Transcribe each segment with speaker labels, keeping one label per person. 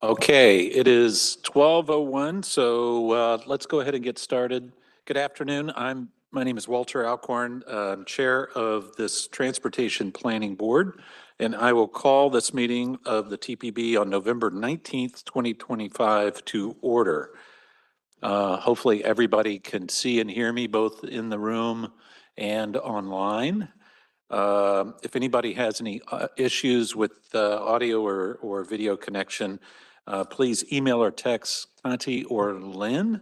Speaker 1: Okay, it is 12:01, so let's go ahead and get started. Good afternoon. My name is Walter Alcorn, Chair of this Transportation Planning Board, and I will call this meeting of the TPB on November 19th, 2025 to order. Hopefully everybody can see and hear me both in the room and online. If anybody has any issues with audio or video connection, please email or text Conti or Lynn,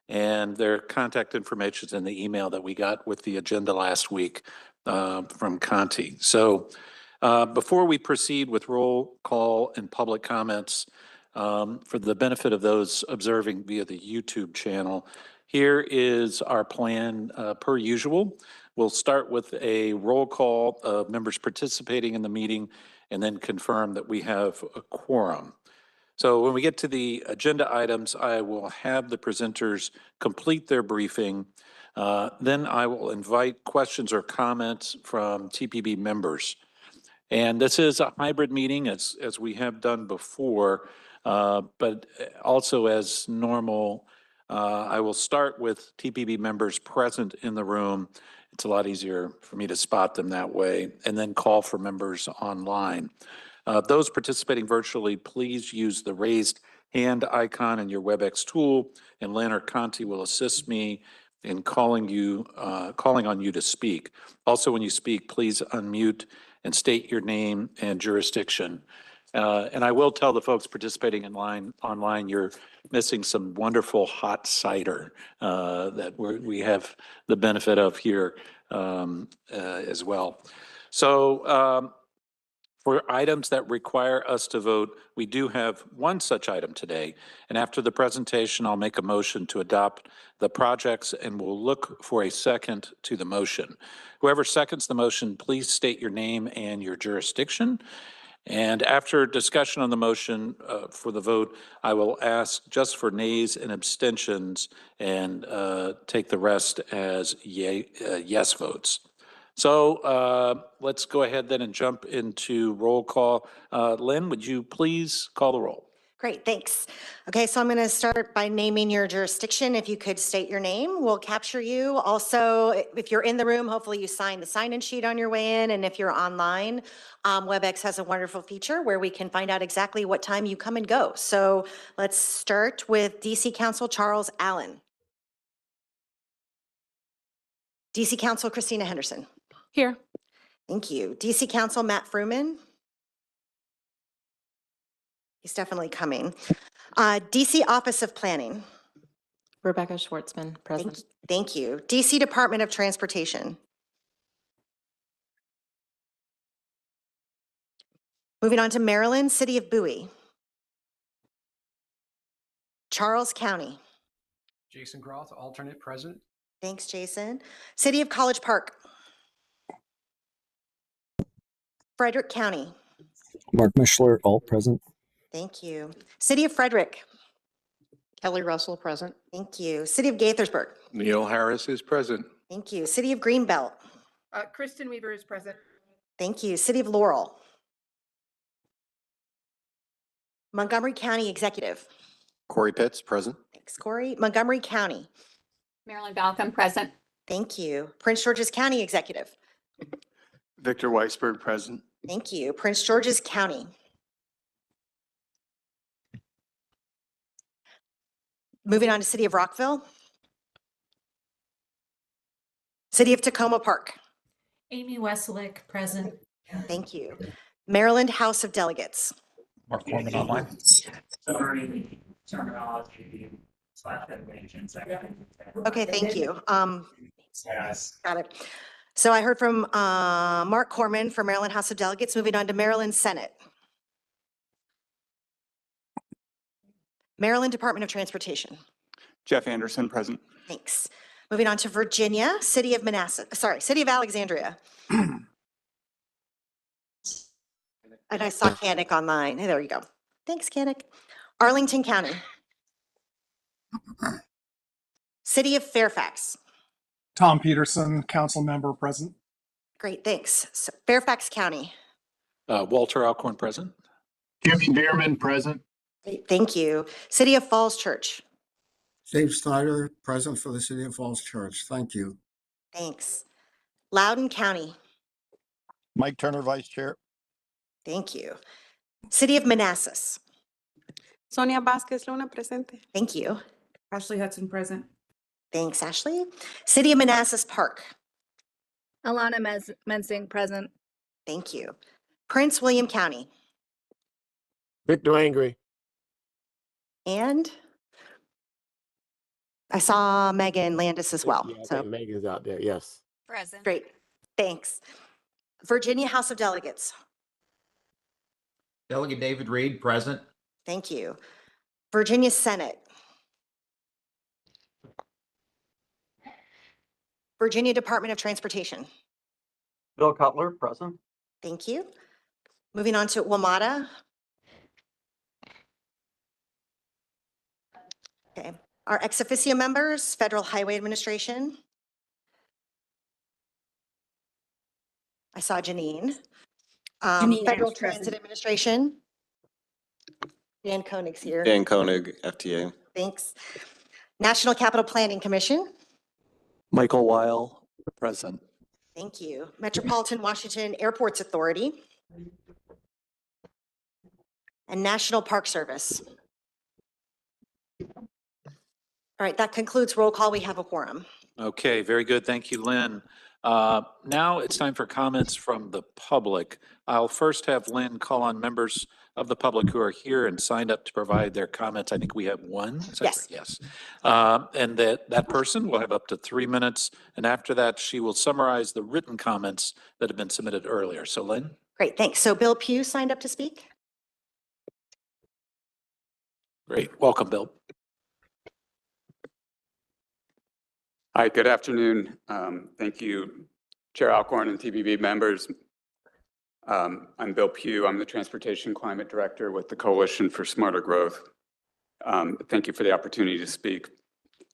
Speaker 1: and their contact information is in the email that we got with the agenda last week from Conti. So before we proceed with roll call and public comments, for the benefit of those observing via the YouTube channel, here is our plan per usual. We'll start with a roll call of members participating in the meeting and then confirm that we have a quorum. So when we get to the agenda items, I will have the presenters complete their briefing. Then I will invite questions or comments from TPB members. And this is a hybrid meeting as we have done before, but also as normal, I will start with TPB members present in the room. It's a lot easier for me to spot them that way, and then call for members online. Those participating virtually, please use the raised hand icon in your WebEx tool, and Lynn or Conti will assist me in calling on you to speak. Also, when you speak, please unmute and state your name and jurisdiction. And I will tell the folks participating online, you're missing some wonderful hot cider that we have the benefit of here as well. So for items that require us to vote, we do have one such item today. And after the presentation, I'll make a motion to adopt the projects and we'll look for a second to the motion. Whoever seconds the motion, please state your name and your jurisdiction. And after discussion on the motion for the vote, I will ask just for nays and abstentions and take the rest as yes votes. So let's go ahead then and jump into roll call. Lynn, would you please call the roll?
Speaker 2: Great, thanks. Okay, so I'm going to start by naming your jurisdiction. If you could state your name, we'll capture you. Also, if you're in the room, hopefully you signed the sign-in sheet on your way in. And if you're online, WebEx has a wonderful feature where we can find out exactly what time you come and go. So let's start with DC Council Charles Allen. DC Council Christina Henderson.
Speaker 3: Here.
Speaker 2: Thank you. DC Council Matt Fruman. He's definitely coming. DC Office of Planning.
Speaker 3: Rebecca Schwartzman, present.
Speaker 2: Thank you. DC Department of Transportation. Moving on to Maryland, City of Bowie. Charles County.
Speaker 4: Jason Groth, alternate president.
Speaker 2: Thanks, Jason. City of College Park. Frederick County.
Speaker 5: Mark Mishler, alt present.
Speaker 2: Thank you. City of Frederick.
Speaker 3: Kelly Russell, present.
Speaker 2: Thank you. City of Gaithersburg.
Speaker 6: Neil Harris is present.
Speaker 2: Thank you. City of Greenbelt.
Speaker 7: Kristen Weaver is present.
Speaker 2: Thank you. City of Laurel. Montgomery County Executive.
Speaker 6: Corey Pitts, present.
Speaker 2: Thanks, Corey. Montgomery County.
Speaker 7: Marilyn Balcom, present.
Speaker 2: Thank you. Prince George's County Executive.
Speaker 6: Victor Weisberg, present.
Speaker 2: Thank you. Prince George's County. Moving on to City of Rockville. City of Tacoma Park.
Speaker 8: Amy Weselick, present.
Speaker 2: Thank you. Maryland House of Delegates.
Speaker 9: Mark Corman online.
Speaker 2: Okay, thank you. Got it. So I heard from Mark Corman for Maryland House of Delegates. Moving on to Maryland Senate. Maryland Department of Transportation.
Speaker 9: Jeff Anderson, present.
Speaker 2: Thanks. Moving on to Virginia, City of Alexandria. And I saw Kannick online. Hey, there you go. Thanks, Kannick. Arlington County. City of Fairfax.
Speaker 10: Tom Peterson, council member, present.
Speaker 2: Great, thanks. So Fairfax County.
Speaker 1: Walter Alcorn, present.
Speaker 6: Jimmy Bierman, present.
Speaker 2: Great, thank you. City of Falls Church.
Speaker 11: Dave Snyder, present for the City of Falls Church. Thank you.
Speaker 2: Thanks. Loudoun County.
Speaker 6: Mike Turner, Vice Chair.
Speaker 2: Thank you. City of Manassas.
Speaker 12: Sonia Vázquez Luna, presente.
Speaker 2: Thank you.
Speaker 7: Ashley Hudson, present.
Speaker 2: Thanks, Ashley. City of Manassas Park.
Speaker 12: Alana Mensing, present.
Speaker 2: Thank you. Prince William County.
Speaker 6: Victor Angry.
Speaker 2: And I saw Megan Landis as well. So
Speaker 6: Megan's out there, yes.
Speaker 12: Present.
Speaker 2: great. Thanks. Virginia House of Delegates.
Speaker 13: Delegate David Reed, present.
Speaker 2: Thank you. Virginia Senate. Virginia Department of Transportation.
Speaker 9: Bill Cutler, present.
Speaker 2: Thank you. Moving on to WMATA. Okay. Our ex officio members, Federal Highway Administration. I saw Janine.
Speaker 12: Janine
Speaker 2: Federal
Speaker 12: Ash,
Speaker 2: Transit
Speaker 12: present.
Speaker 2: Administration. Dan Koenig's here.
Speaker 6: Dan Koenig, FTA.
Speaker 2: Thanks. National Capital Planning Commission.
Speaker 6: Michael Weil, present.
Speaker 2: Thank you. Metropolitan Washington Airports Authority. And National Park Service. All right, that concludes roll call. We have a quorum.
Speaker 1: Okay, very good. Thank you, Lynn. Now it's time for comments from the public. I'll first have Lynn call on members of the public who are here and signed up to provide their comments. I think we have one. Is that
Speaker 2: Yes.
Speaker 1: correct? Yes. And that person will have up to 3 minutes. And after that, she will summarize the written comments that have been submitted earlier. So Lynn?
Speaker 2: Great, thanks. So Bill Pugh signed up to speak.
Speaker 1: Great. Welcome, Bill.
Speaker 9: Hi, good afternoon. Thank you, Chair Alcorn and TPB members. I'm Bill Pugh. I'm the Transportation Climate Director with the Coalition for Smarter Growth. Thank you for the opportunity to speak.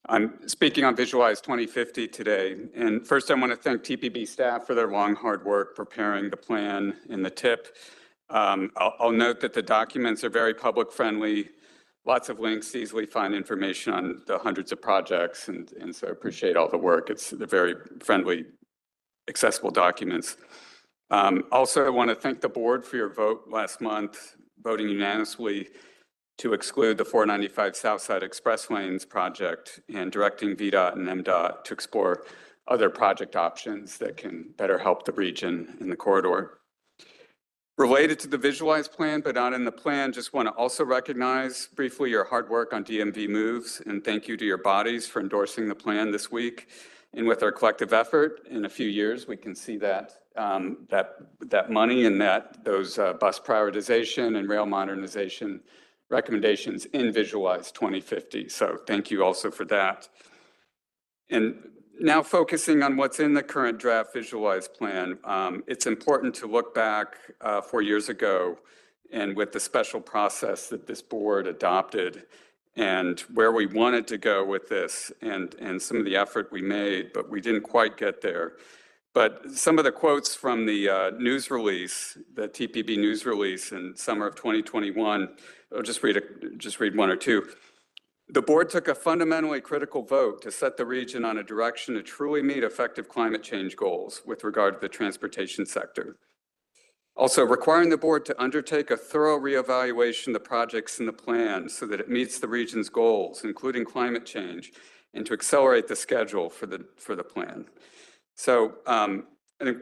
Speaker 9: I'm speaking on Visualize 2050 today. And first, I want to thank TPB staff for their long, hard work preparing the plan and the tip. I'll note that the documents are very public friendly, lots of links, easily find information on the hundreds of projects. And so I appreciate all the work. They're very friendly, accessible documents. Also, I want to thank the board for your vote last month, voting unanimously to exclude the 495 Southside Express Lanes project and directing VDOT and MDOT to explore other project options that can better help the region in the corridor. Related to the Visualize plan, but not in the plan, just want to also recognize briefly your hard work on DMV moves, and thank you to your bodies for endorsing the plan this week. And with our collective effort, in a few years, we can see that that money and those bus prioritization and rail modernization recommendations in Visualize 2050. So thank you also for that. And now focusing on what's in the current draft Visualize plan, it's important to look back 4 years ago and with the special process that this board adopted and where we wanted to go with this and some of the effort we made, but we didn't quite get there. But some of the quotes from the news release, the TPB news release in summer of 2021, I'll just read one or two. The board took a fundamentally critical vote to set the region on a direction to truly meet effective climate change goals with regard to the transportation sector. Also, requiring the board to undertake a thorough reevaluation of the projects in the plan so that it meets the region's goals, including climate change, and to accelerate the schedule for the plan. So I think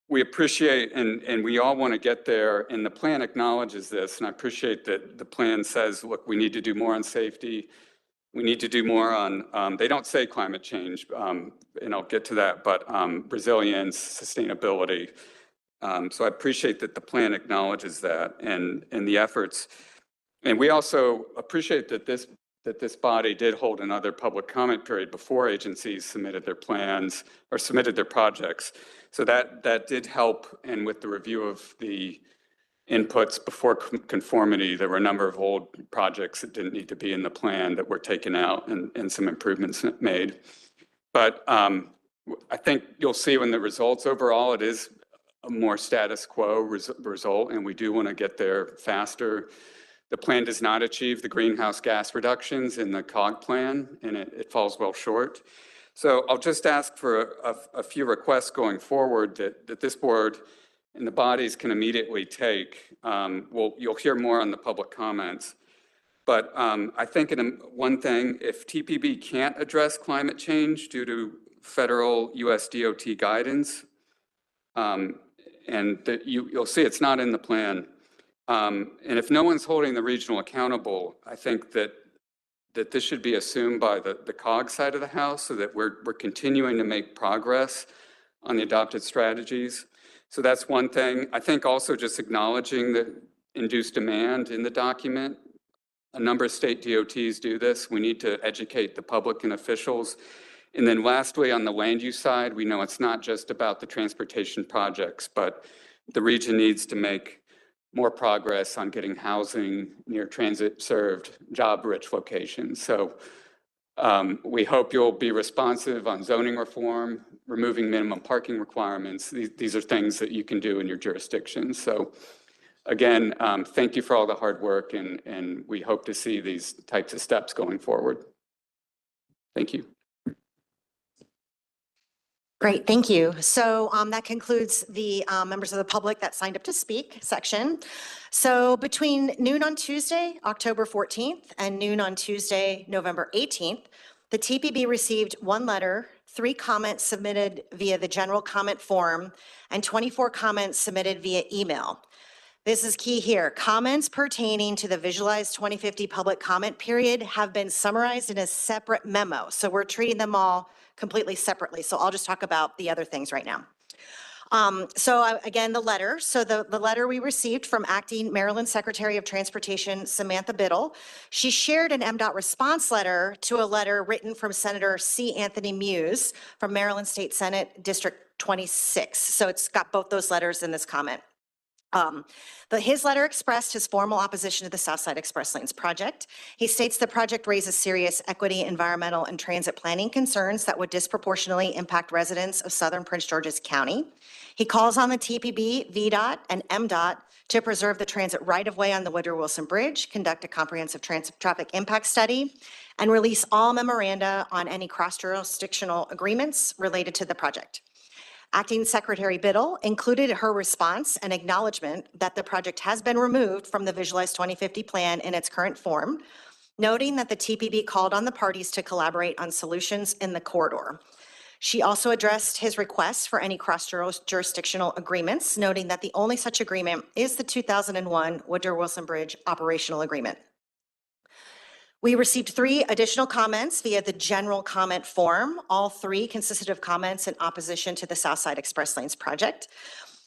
Speaker 9: we appreciate, and we all want to get there, and the plan acknowledges this, and I appreciate that the plan says, look, we need to do more on safety. We need to do more on, they don't say climate change, and I'll get to that, but resilience, sustainability. So I appreciate that the plan acknowledges that and the efforts. And we also appreciate that this body did hold another public comment period before agencies submitted their plans or submitted their projects. So that did help. And with the review of the inputs before conformity, there were a number of old projects that didn't need to be in the plan that were taken out and some improvements made. But I think you'll see when the results overall, it is a more status quo result, and we do want to get there faster. The plan does not achieve the greenhouse gas reductions in the COG plan, and it falls well short. So I'll just ask for a few requests going forward that this board and the bodies can immediately take. You'll hear more on the public comments. But I think one thing, if TPB can't address climate change due to federal US DOT guidance, and that you'll see it's not in the plan. And if no one's holding the regional accountable, I think that this should be assumed by the COG side of the house so that we're continuing to make progress on the adopted strategies. So that's one thing. I think also just acknowledging the induced demand in the document. A number of state DOTs do this. We need to educate the public and officials. And then lastly, on the land use side, we know it's not just about the transportation projects, but the region needs to make more progress on getting housing near transit-served, job-rich locations. So we hope you'll be responsive on zoning reform, removing minimum parking requirements. These are things that you can do in your jurisdiction. So again, thank you for all the hard work, and we hope to see these types of steps going forward. Thank you.
Speaker 2: Great, thank you. So that concludes the members of the public that signed up to speak section. So between noon on Tuesday, October 14th, and noon on Tuesday, November 18th, the TPB received 1 letter, 3 comments submitted via the general comment form, and 24 comments submitted via email. This is key here. Comments pertaining to the Visualize 2050 public comment period have been summarized in a separate memo. So we're treating them all completely separately. So I'll just talk about the other things right now. Again, the letter. So the letter we received from Acting Maryland Secretary of Transportation, Samantha Biddle. She shared an MDOT response letter to a letter written from Senator C. Anthony Muse from Maryland State Senate District 26. So it's got both those letters in this comment. His letter expressed his formal opposition to the Southside Express Lanes project. He states the project raises serious equity, environmental, and transit planning concerns that would disproportionately impact residents of Southern Prince George's County. He calls on the TPB, VDOT, and MDOT to preserve the transit right-of-way on the Woodrow Wilson Bridge, conduct a comprehensive traffic impact study, and release all memoranda on any cross-jurisdictional agreements related to the project. Acting Secretary Biddle included her response and acknowledgement that the project has been removed from the Visualize 2050 plan in its current form, noting that the TPB called on the parties to collaborate on solutions in the corridor. She also addressed his requests for any cross-jurisdictional agreements, noting that the only such agreement is the 2001 Woodrow Wilson Bridge operational agreement. We received 3 additional comments via the general comment form. All 3 consisted of comments in opposition to the Southside Express Lanes project.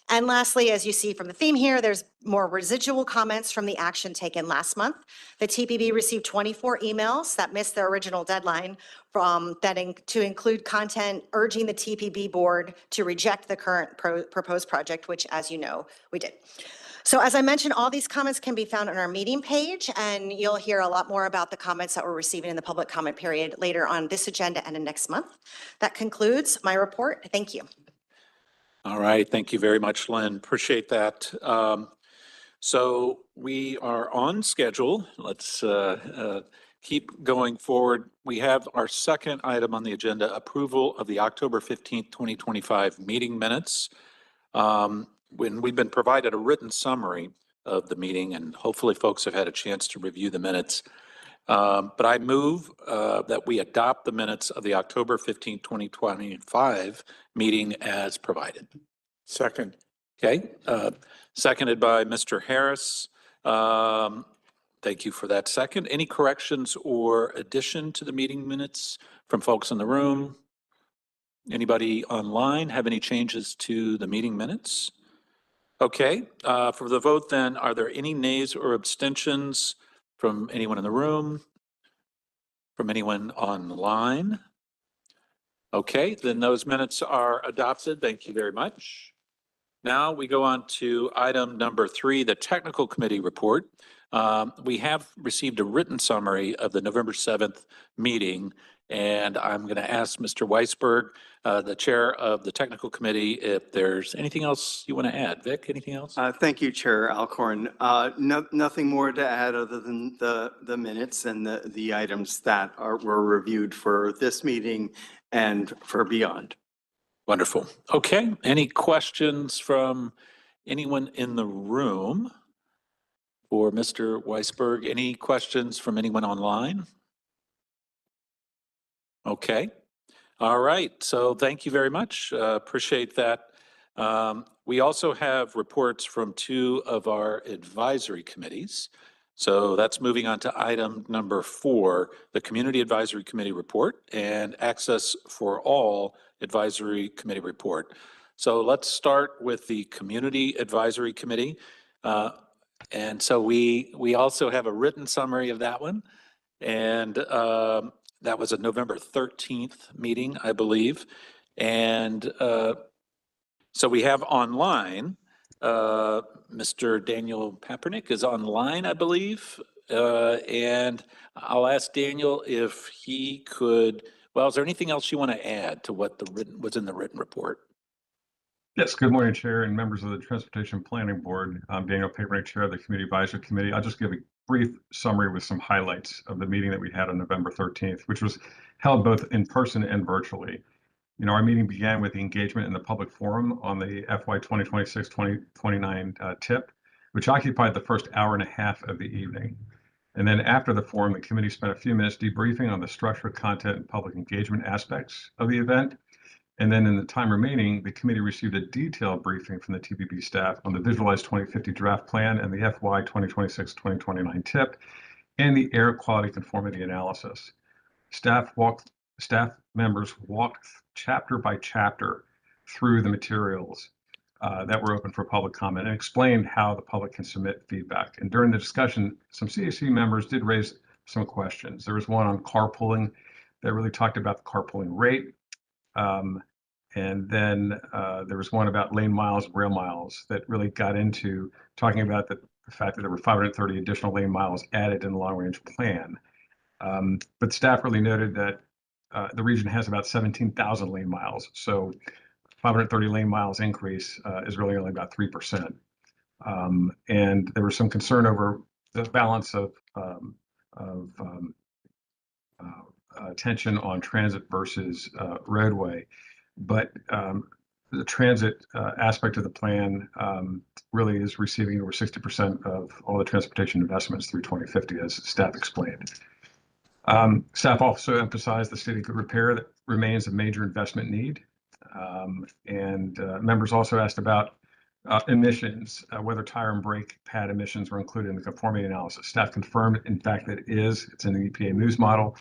Speaker 2: And lastly, as you see from the theme here, there's more residual comments from the action taken last month. The TPB received 24 emails that missed their original deadline to include content urging the TPB board to reject the current proposed project, which, as you know, we did. So as I mentioned, all these comments can be found on our meeting page, and you'll hear a lot more about the comments that we're receiving in the public comment period later on this agenda and in next month. That concludes my report. Thank you.
Speaker 1: All right, thank you very much, Lynn. Appreciate that. So we are on schedule. Let's keep going forward. We have our second item on the agenda, approval of the October 15th, 2025 meeting minutes. When we've been provided a written summary of the meeting, and hopefully folks have had a chance to review the minutes. But I move that we adopt the minutes of the October 15th, 2025 meeting as provided.
Speaker 6: Second.
Speaker 1: Okay, seconded by Mr. Harris. Thank you for that second. Any corrections or addition to the meeting minutes from folks in the room? Anybody online have any changes to the meeting minutes? Okay, for the vote then, are there any nays or abstentions from anyone in the room? From anyone online? Okay, then those minutes are adopted. Thank you very much. Now we go on to item number 3, the technical committee report. We have received a written summary of the November 7th meeting, And I'm going to ask Mr. Weisberg, the chair of the technical committee, if there's anything else you want to add. Vic, anything else?
Speaker 13: Thank you, Chair Alcorn. Nothing more to add other than the minutes and the items that were reviewed for this meeting and for beyond.
Speaker 1: Wonderful. Okay. Any questions from anyone in the room for Mr. Weisberg? Any questions from anyone online? Okay. All right. So thank you very much. Appreciate that. We also have reports from 2 of our advisory committees. So that's moving on to item number 4, the Community Advisory Committee report and Access for All Advisory Committee report. So let's start with the Community Advisory Committee. And so we also have a written summary of that one. And that was a November 13th meeting, I believe. And so we have online, Mr. Daniel Papernick is online, I believe. And I'll ask Daniel if he could, well, is there anything else you want to add to what was in the written report?
Speaker 14: Yes, good morning, Chair and members of the Transportation Planning Board. I'm Daniel Papernick, Chair of the Community Advisory Committee. I'll just give a brief summary with some highlights of the meeting that we had on November 13th, which was held both in person and virtually. Our meeting began with the engagement in the public forum on the FY 2026-2029 TIP, which occupied the first hour and a half of the evening. And then after the forum, the committee spent a few minutes debriefing on the structure, content, and public engagement aspects of the event. And then in the time remaining, the committee received a detailed briefing from the TPB staff on the Visualized 2050 draft plan and the FY 2026-2029 TIP and the air quality conformity analysis. Staff members walked chapter by chapter through the materials that were open for public comment and explained how the public can submit feedback. And during the discussion, some CAC members did raise some questions. There was one on carpooling that really talked about the carpooling rate. And then there was one about lane miles, rail miles that really got into talking about the fact that there were 530 additional lane miles added in the long range plan. But staff really noted that the region has about 17,000 lane miles. So 530 lane miles increase is really only about 3%. And there was some concern over the balance of attention on transit versus roadway. But the transit aspect of the plan really is receiving over 60% of all the transportation investments through 2050, as staff explained. Staff also emphasized the city good repair that remains a major investment need. And members also asked about emissions, whether tire and brake pad emissions were included in the conformity analysis. Staff confirmed, in fact, that it is. It's in the EPA News model,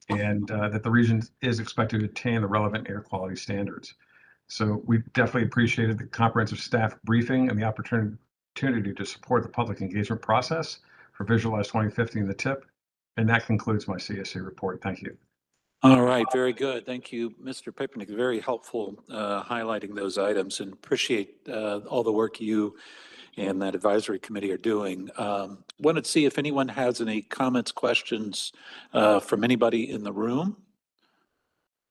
Speaker 14: and that the region is expected to attain the relevant air quality standards. So we definitely appreciated the comprehensive staff briefing and the opportunity to support the public engagement process for Visualize 2050 and the TIP. And that concludes my CSC report. Thank you.
Speaker 1: All right, very good. Thank you, Mr. Papernick. Very helpful highlighting those items, and appreciate all the work you and that advisory committee are doing. Wanted to see if anyone has any comments, questions from anybody in the room.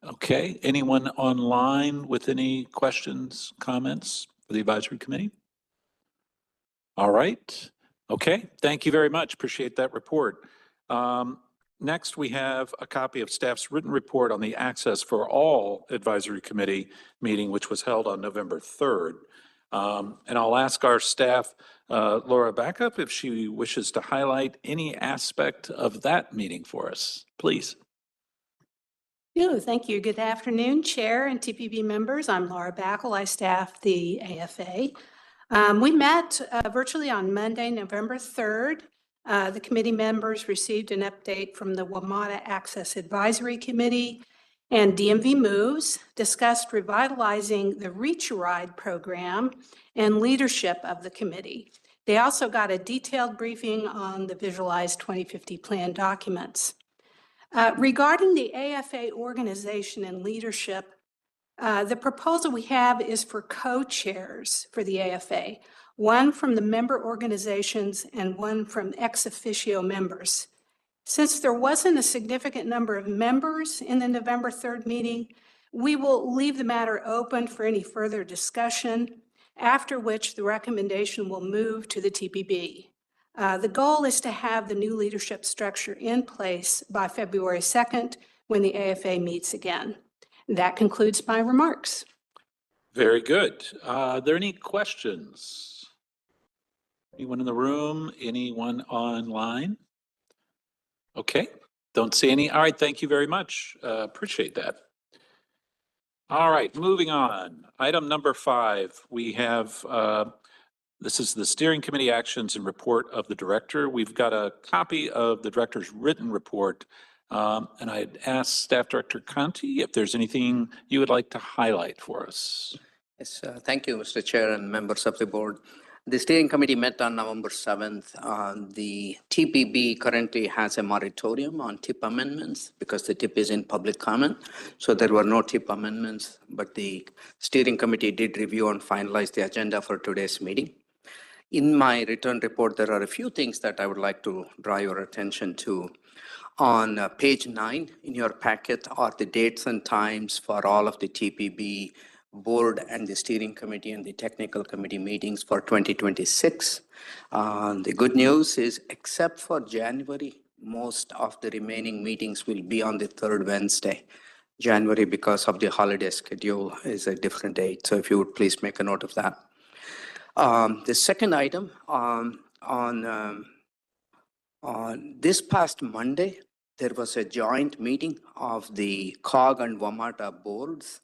Speaker 1: Okay, anyone online with any questions, comments for the advisory committee? All right. Okay, thank you very much. Appreciate that report. Next, we have a copy of staff's written report on the Access for All Advisory Committee meeting, which was held on November 3rd. And I'll ask our staff, Laura Backup, if she wishes to highlight any aspect of that meeting for us, please.
Speaker 15: Thank you. Good afternoon, Chair and TPB members. I'm Laura Backel. I staff the AFA. We met virtually on Monday, November 3rd. The committee members received an update from the WMATA Access Advisory Committee, and DMV Moves discussed revitalizing the Reach a Ride program and leadership of the committee. They also got a detailed briefing on the Visualize 2050 plan documents. Regarding the AFA organization and leadership, the proposal we have is for co-chairs for the AFA, one from the member organizations and one from ex officio members. Since there wasn't a significant number of members in the November 3rd meeting, we will leave the matter open for any further discussion, after which the recommendation will move to the TPB. The goal is to have the new leadership structure in place by February 2nd when the AFA meets again. That concludes my remarks.
Speaker 1: Very good. Are there any questions? Anyone in the room? Anyone online? Okay, don't see any. All right, thank you very much. Appreciate that. All right, moving on. Item number 5, we have, this is the steering committee actions and report of the director. We've got a copy of the director's written report. And I'd ask Staff Director Conti if there's anything you would like to highlight for us.
Speaker 16: Yes, thank you, Mr. Chair and members of the board. The steering committee met on November 7th. The TPB currently has a moratorium on TIP amendments because the TIP is in public comment. So there were no TIP amendments, but the steering committee did review and finalize the agenda for today's meeting. In my written report, there are a few things that I would like to draw your attention to. On page 9 in your packet are the dates and times for all of the TPB board and the steering committee and the technical committee meetings for 2026. The good news is, except for January, most of the remaining meetings will be on the 3rd Wednesday. January, because of the holiday schedule, is a different date. So if you would please make a note of that. The second item on this past Monday, there was a joint meeting of the COG and WMATA boards.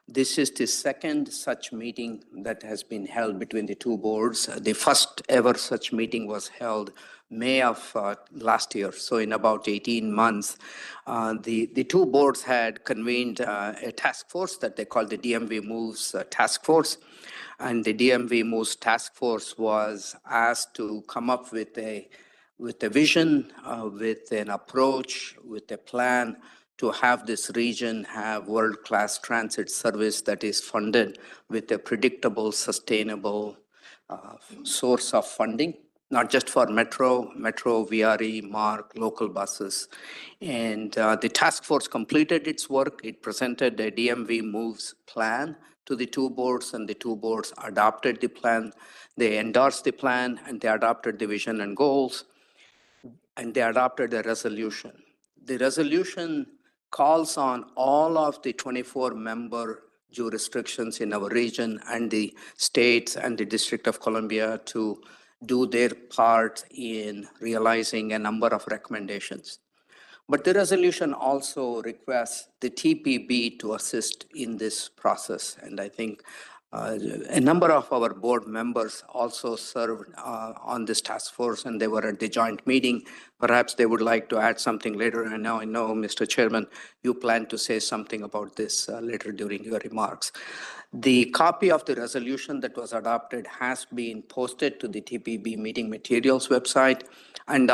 Speaker 16: This is the second such meeting that has been held between the two boards. The first ever such meeting was held May of last year. So in about 18 months, the two boards had convened a task force that they called the DMV Moves Task Force. And the DMV Moves Task Force was asked to come up with a vision, with an approach, with a plan to have this region have world-class transit service that is funded with a predictable, sustainable source of funding, not just for Metro, VRE, MARC, local buses. And the task force completed its work. It presented a DMV Moves plan to the two boards, and the two boards adopted the plan. They endorsed the plan, and they adopted the vision and goals, and they adopted a resolution. The resolution calls on all of the 24 member jurisdictions in our region and the states and the District of Columbia to do their part in realizing a number of recommendations. But the resolution also requests the TPB to assist in this process. And I think a number of our board members also served on this task force, and they were at the joint meeting. Perhaps they would like to add something later. And now I know, Mr. Chairman, you plan to say something about this later during your remarks. The copy of the resolution that was adopted has been posted to the TPB meeting materials website. And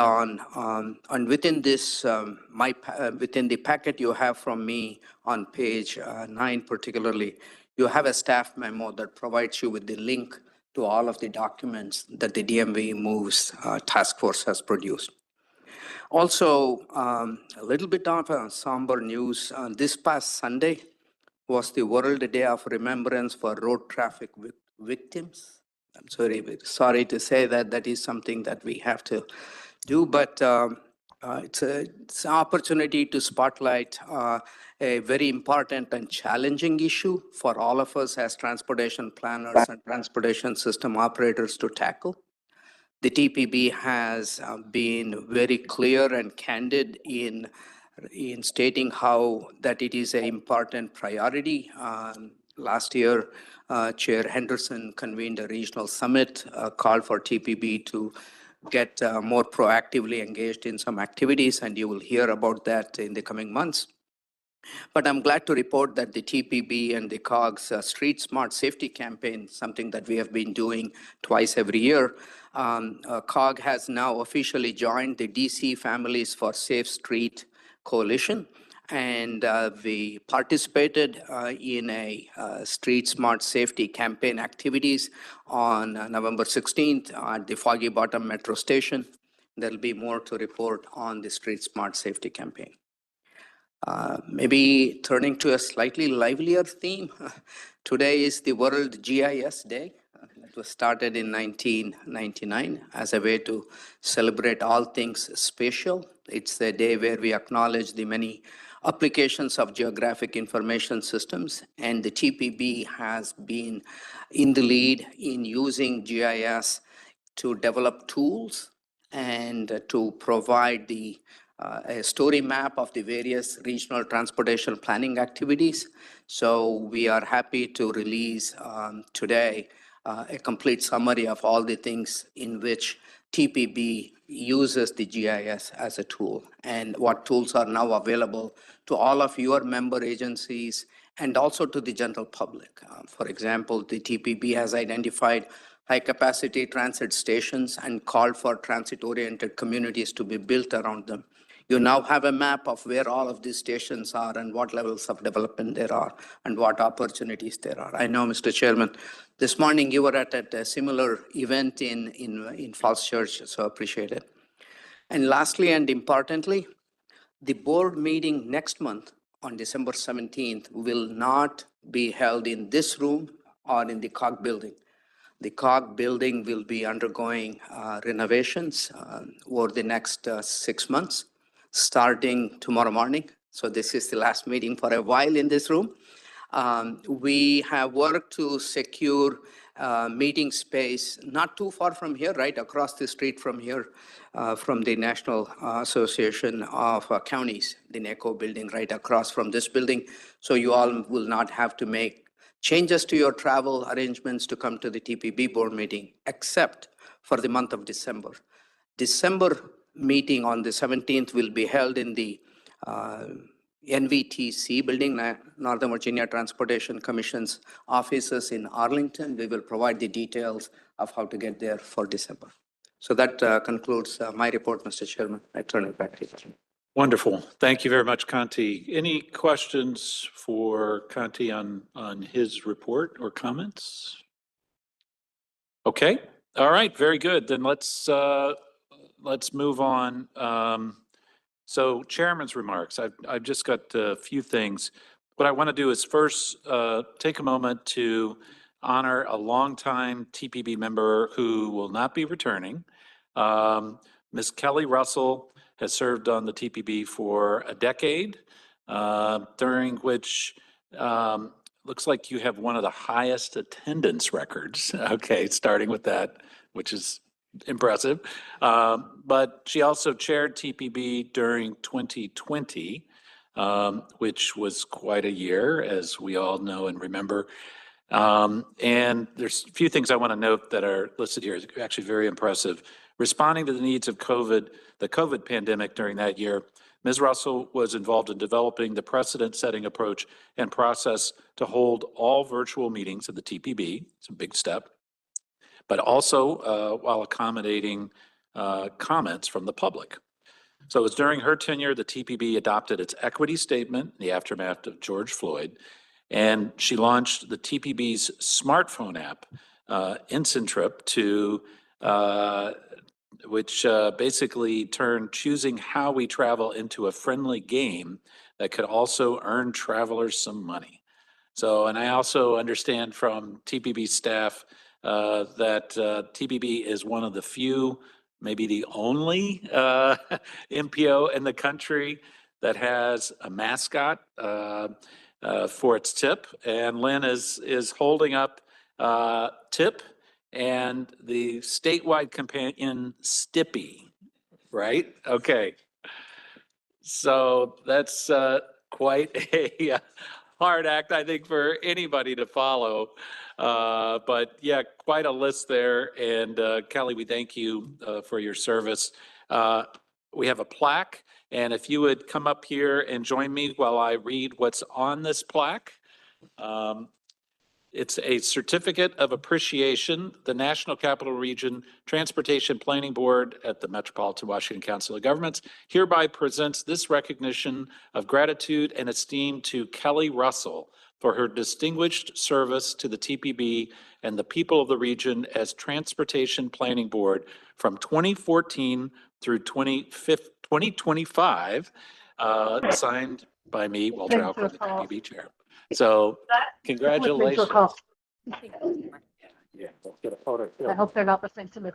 Speaker 16: within this, within the packet you have from me on page 9 particularly, you have a staff memo that provides you with the link to all of the documents that the DMV Moves Task Force has produced. Also, a little bit of somber news. This past Sunday was the World Day of Remembrance for Road Traffic Victims. I'm sorry to say that that is something that we have to do, but it's an opportunity to spotlight a very important and challenging issue for all of us as transportation planners and transportation system operators to tackle. The TPB has been very clear and candid in stating how that it is an important priority. Last year, Chair Henderson convened a regional summit, called for TPB to get more proactively engaged in some activities, and you will hear about that in the coming months. But I'm glad to report that the TPB and the COG's Street Smart Safety Campaign, something that we have been doing twice every year, COG has now officially joined the DC Families for Safe Street Coalition. And we participated in a Street Smart Safety Campaign activities on November 16th at the Foggy Bottom Metro Station. there'll be more to report on the Street Smart Safety Campaign. Maybe turning to a slightly livelier theme. Today is the World GIS Day. It was started in 1999 as a way to celebrate all things spatial. It's a day where we acknowledge the many applications of geographic information systems, and the TPB has been in the lead in using GIS to develop tools and to provide a story map of the various regional transportation planning activities. So we are happy to release today a complete summary of all the things in which TPB uses the GIS as a tool, and what tools are now available to all of your member agencies and also to the general public. For example, the TPB has identified high-capacity transit stations and called for transit-oriented communities to be built around them. You now have a map of where all of these stations are and what levels of development there are and what opportunities there are. I know, Mr. Chairman, this morning you were at a similar event in Falls Church, so appreciate it. And lastly and importantly, the board meeting next month on December 17th will not be held in this room or in the COG building. The COG building will be undergoing renovations over the next 6 months, starting tomorrow morning. So this is the last meeting for a while in this room. We have worked to secure meeting space not too far from here, right across the street from here, from the National Association of Counties, the NACO building right across from this building. So you all will not have to make changes to your travel arrangements to come to the TPB board meeting, except for the month of December. December meeting on the 17th will be held in the NVTC building, Northern Virginia Transportation Commission's offices in Arlington. We will provide the details of how to get there for December. So that concludes my report, Mr. Chairman. I turn it back to you.
Speaker 1: Wonderful. Thank you very much, Kanti. Any questions for Kanti on his report or comments? Okay. All right. Very good. Then let's move on. So chairman's remarks. I've just got a few things. What I want to do is first take a moment to honor a longtime TPB member who will not be returning. Ms. Kelly Russell has served on the TPB for a decade, during which looks like you have one of the highest attendance records. Okay, starting with that, which is impressive. But she also chaired TPB during 2020, which was quite a year, as we all know and remember. And there's a few things I want to note that are listed here. It's actually very impressive. Responding to the needs of the COVID pandemic during that year, Ms. Russell was involved in developing the precedent-setting approach and process to hold all virtual meetings of the TPB. It's a big step, but also while accommodating comments from the public. So it was during her tenure, the TPB adopted its equity statement in the aftermath of George Floyd, and she launched the TPB's smartphone app, Incentrip, which basically turned choosing how we travel into a friendly game that could also earn travelers some money. So, and I also understand from TPB staff that TPB is one of the few, maybe the only MPO in the country that has a mascot for its tip. And Lynn is holding up tip and the statewide companion Stippy, right? Okay. So that's quite a hard act, I think, for anybody to follow. But yeah, quite a list there. And Kelly, we thank you for your service. We have a plaque, and if you would come up here and join me while I read what's on this plaque. It's a certificate of appreciation. The National Capital Region Transportation Planning Board at the Metropolitan Washington Council of Governments hereby presents this recognition of gratitude and esteem to Kelly Russell for her distinguished service to the TPB and the people of the region as Transportation Planning Board from 2014 through 2025, signed by me, Walter Alcorn, the TPB chair. So congratulations. Yeah, let's get a photo.
Speaker 8: I hope they're not listening to me.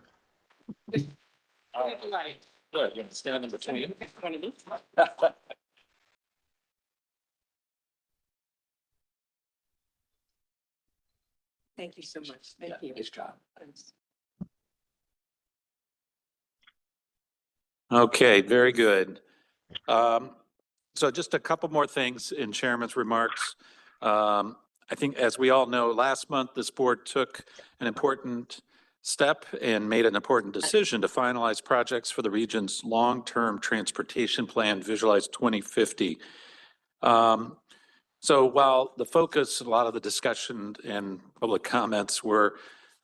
Speaker 1: Good, you can stand in between.
Speaker 3: Thank you so much. Thank you.
Speaker 1: Nice job. Okay, very good. So just a couple more things in Chairman's remarks. I think, as we all know, last month, this board took an important step and made an important decision to finalize projects for the region's long-term transportation plan, Visualize 2050. So while the focus, a lot of the discussion and public comments were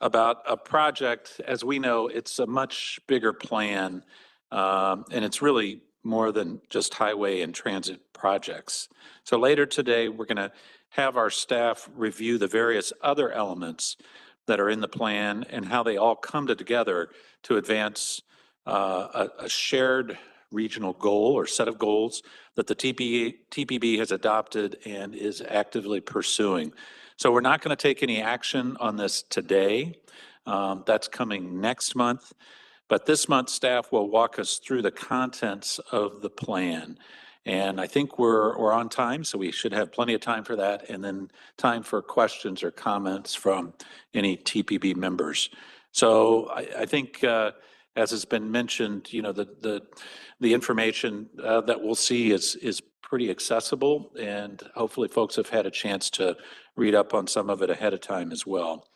Speaker 1: about a project, as we know, it's a much bigger plan, and it's really more than just highway and transit projects. So later today, we're going to have our staff review the various other elements that are in the plan and how they all come together to advance a shared regional goal or set of goals that the TPB has adopted and is actively pursuing. So we're not going to take any action on this today. That's coming next month. But this month, staff will walk us through the contents of the plan. And I think we're on time, so we should have plenty of time for that, and then time for questions or comments from any TPB members. So I think, as has been mentioned, you know, the information that we'll see is pretty accessible, and hopefully folks have had a chance to read up on some of it ahead of time as well.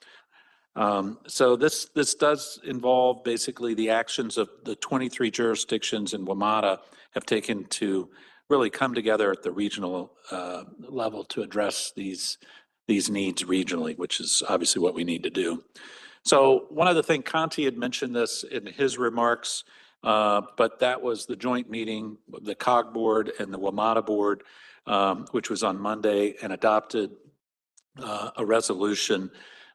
Speaker 1: So this does involve basically the actions of the 23 jurisdictions in WMATA have taken to really come together at the regional level to address these needs regionally, which is obviously what we need to do. So one other thing, Conti had mentioned this in his remarks, but that was the joint meeting, the COG board and the WMATA board, which was on Monday, and adopted a resolution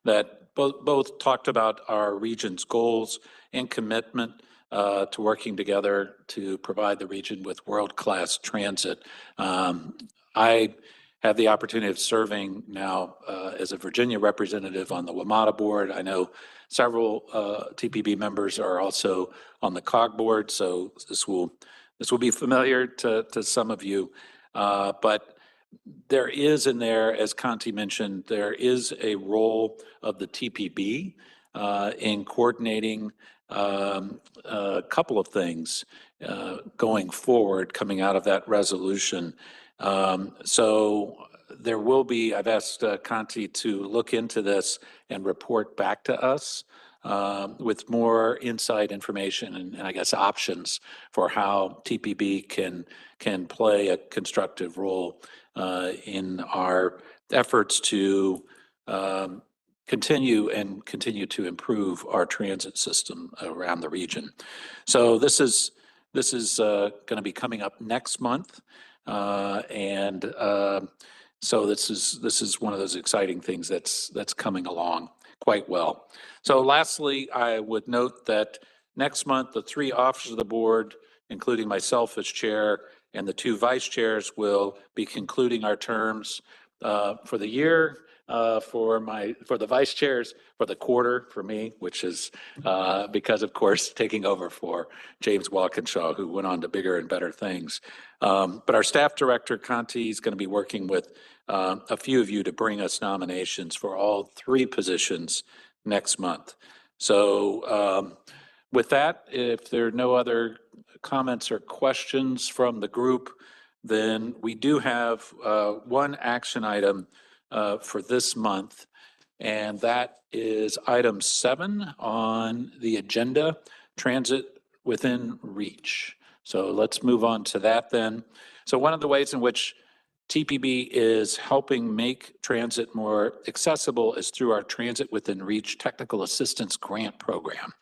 Speaker 1: that both talked about our region's goals and commitment to working together to provide the region with world-class transit. I have the opportunity of serving now as a Virginia representative on the WMATA board. I know several TPB members are also on the COG board, so this will be familiar to some of you. But there is in there, as Conti mentioned, there is a role of the TPB in coordinating a couple of things going forward coming out of that resolution. So there will be, I've asked Conti to look into this and report back to us with more inside information and I guess options for how TPB can play a constructive role in our efforts to continue to improve our transit system around the region. So this is going to be coming up next month, and so this is one of those exciting things that's coming along quite well. So lastly, I would note that next month the 3 officers of the board, including myself as chair, and the 2 vice chairs will be concluding our terms for the year, for the vice chairs, for the quarter for me, which is because, of course, taking over for James Walkinshaw, who went on to bigger and better things. But our staff director, Conti, is going to be working with a few of you to bring us nominations for all 3 positions next month. So with that, if there are no other comments or questions from the group, then we do have one action item for this month, and that is item 7 on the agenda, transit within reach. So let's move on to that then. So one of the ways in which TPB is helping make transit more accessible is through our Transit Within Reach Technical Assistance Grant Program.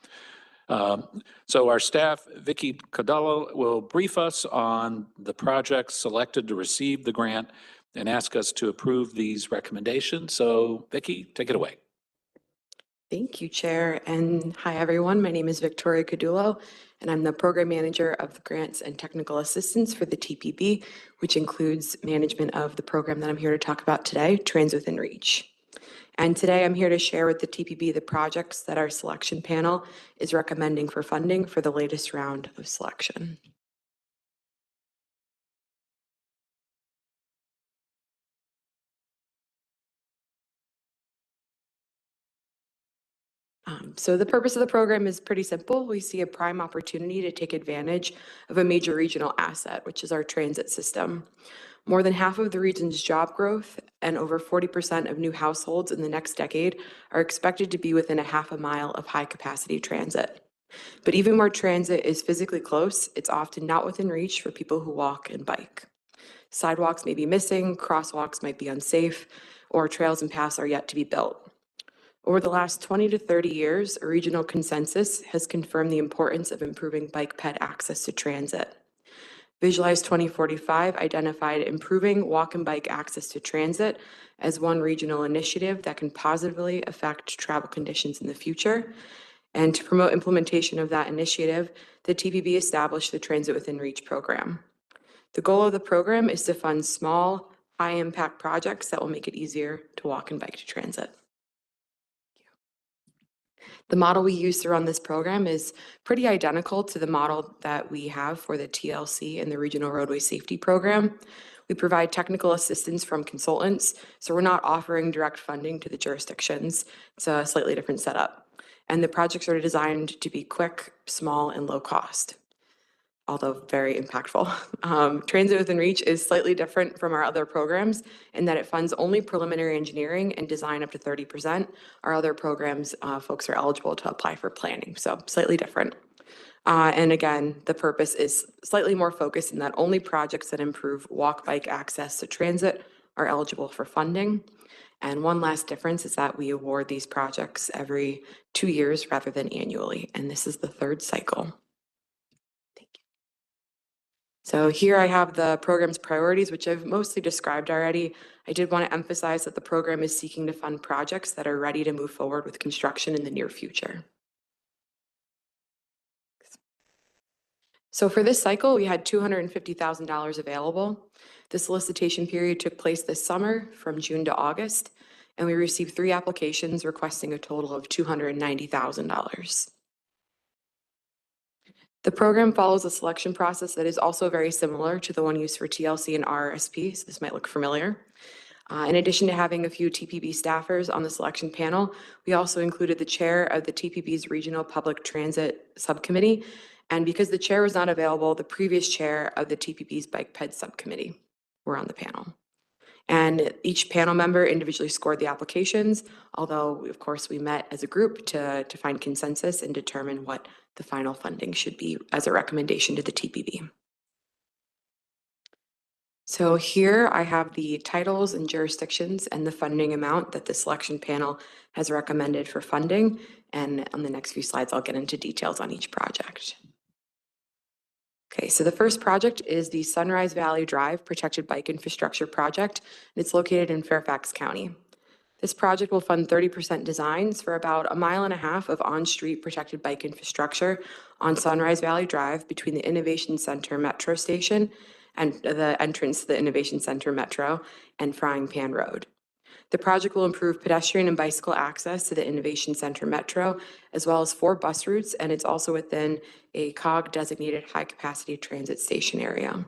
Speaker 1: So our staff, Vicki Codello, will brief us on the projects selected to receive the grant and ask us to approve these recommendations. So Vicki, take it away.
Speaker 17: Thank you, Chair. And hi, everyone. My name is Victoria Cadulo, and I'm the Program Manager of the Grants and Technical Assistance for the TPB, which includes management of the program that I'm here to talk about today, Trans Within Reach. And today I'm here to share with the TPB the projects that our selection panel is recommending for funding for the latest round of selection. So the purpose of the program is pretty simple. We see a prime opportunity to take advantage of a major regional asset, which is our transit system. More than half of the region's job growth and over 40% of new households in the next decade are expected to be within a half a mile of high-capacity transit. But even where transit is physically close, it's often not within reach for people who walk and bike. Sidewalks may be missing, crosswalks might be unsafe, or trails and paths are yet to be built. Over the last 20 to 30 years, a regional consensus has confirmed the importance of improving bike ped access to transit. Visualize 2045 identified improving walk and bike access to transit as one regional initiative that can positively affect travel conditions in the future. And to promote implementation of that initiative, the TPB established the Transit Within Reach program. The goal of the program is to fund small, high-impact projects that will make it easier to walk and bike to transit. The model we use to run this program is pretty identical to the model that we have for the TLC and the Regional Roadway Safety Program. We provide technical assistance from consultants, so we're not offering direct funding to the jurisdictions. It's a slightly different setup. And the projects are designed to be quick, small, and low cost, although very impactful. Transit Within Reach is slightly different from our other programs in that it funds only preliminary engineering and design up to 30%. Our other programs, folks are eligible to apply for planning, so slightly different. And again, the purpose is slightly more focused in that only projects that improve walk-bike access to transit are eligible for funding. And one last difference is that we award these projects every 2 years rather than annually, and this is the third cycle. So here I have the program's priorities, which I've mostly described already. I did want to emphasize that the program is seeking to fund projects that are ready to move forward with construction in the near future. So for this cycle, we had $250,000 available. The solicitation period took place this summer from June to August, and we received 3 applications requesting a total of $290,000. The program follows a selection process that is also very similar to the one used for TLC and RRSP, so this might look familiar. In addition to having a few TPB staffers on the selection panel, we also included the chair of the TPB's Regional Public Transit Subcommittee, and because the chair was not available, the previous chair of the TPB's Bike Ped Subcommittee were on the panel. And each panel member individually scored the applications, although, of course, we met as a group to find consensus and determine what the final funding should be as a recommendation to the TPB. So here I have the titles and jurisdictions and the funding amount that the selection panel has recommended for funding. And on the next few slides, I'll get into details on each project. Okay, so the first project is the Sunrise Valley Drive Protected Bike Infrastructure Project, and it's located in Fairfax County. This project will fund 30% designs for about 1.5 miles of on-street protected bike infrastructure on Sunrise Valley Drive between the Innovation Center Metro Station and the entrance to the Innovation Center Metro and Frying Pan Road. The project will improve pedestrian and bicycle access to the Innovation Center Metro, as well as 4 bus routes, and it's also within a COG-designated high-capacity transit station area.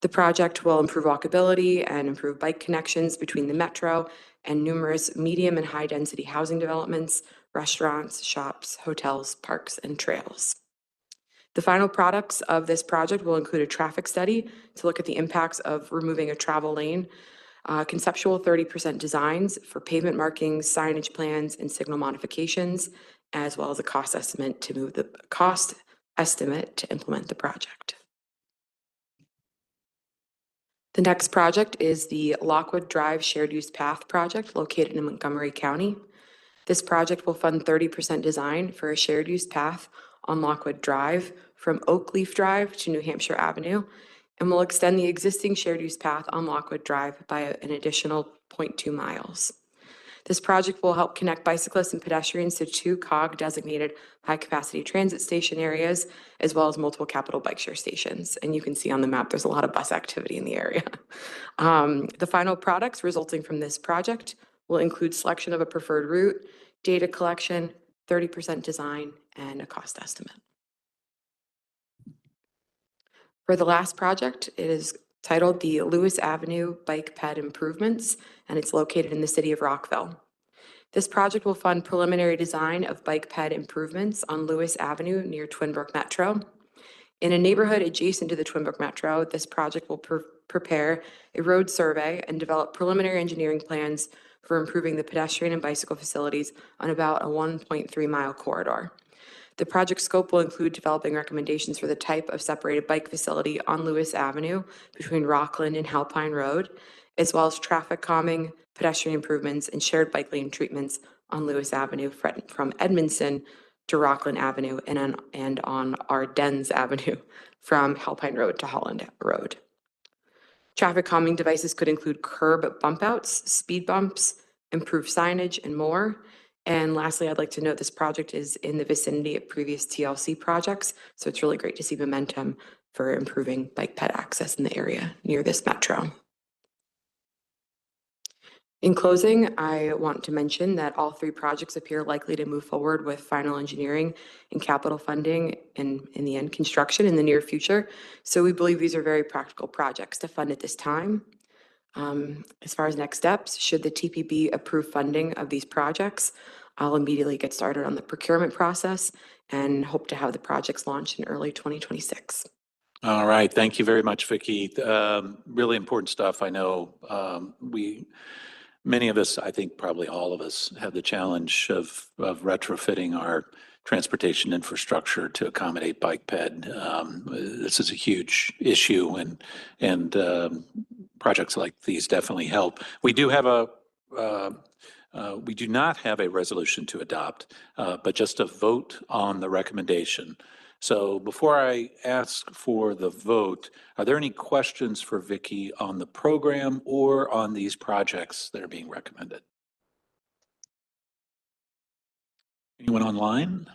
Speaker 17: The project will improve walkability and improve bike connections between the Metro and numerous medium and high-density housing developments, restaurants, shops, hotels, parks, and trails. The final products of this project will include a traffic study to look at the impacts of removing a travel lane, conceptual 30% designs for pavement markings, signage plans, and signal modifications, as well as a cost estimate to implement the project. The next project is the Lockwood Drive Shared Use Path project located in Montgomery County. This project will fund 30% design for a shared use path on Lockwood Drive from Oakleaf Drive to New Hampshire Avenue, and will extend the existing shared use path on Lockwood Drive by an additional 0.2 miles. This project will help connect bicyclists and pedestrians to 2 COG designated high-capacity transit station areas, as well as multiple capital bike share stations. And you can see on the map, there's a lot of bus activity in the area. The final products resulting from this project will include selection of a preferred route, data collection, 30% design, and a cost estimate. For the last project, it is titled the Lewis Avenue Bike Ped Improvements, and it's located in the city of Rockville. This project will fund preliminary design of bike ped improvements on Lewis Avenue near Twin Brook Metro. In a neighborhood adjacent to the Twin Brook Metro, this project will prepare a road survey and develop preliminary engineering plans for improving the pedestrian and bicycle facilities on about a 1.3-mile corridor. The project scope will include developing recommendations for the type of separated bike facility on Lewis Avenue between Rockland and Halpine Road, as well as traffic calming, pedestrian improvements, and shared bike lane treatments on Lewis Avenue from Edmondson to Rockland Avenue and on Ardennes Avenue from Halpine Road to Holland Road. Traffic calming devices could include curb bump outs, speed bumps, improved signage, and more. And lastly, I'd like to note this project is in the vicinity of previous TLC projects, so it's really great to see momentum for improving bike ped access in the area near this metro. In closing, I want to mention that all 3 projects appear likely to move forward with final engineering and capital funding and, in the end, construction in the near future. So we believe these are very practical projects to fund at this time. As far as next steps, should the TPB approve funding of these projects, I'll immediately get started on the procurement process and hope to have the projects launched in early 2026.
Speaker 1: All right. Thank you very much, Vicki. Really important stuff. I know many of us, I think probably all of us, have the challenge of retrofitting our transportation infrastructure to accommodate bike ped. This is a huge issue, and projects like these definitely help. We do not have a resolution to adopt, but just a vote on the recommendation. So before I ask for the vote, are there any questions for Vicki on the program or on these projects that are being recommended? Anyone online?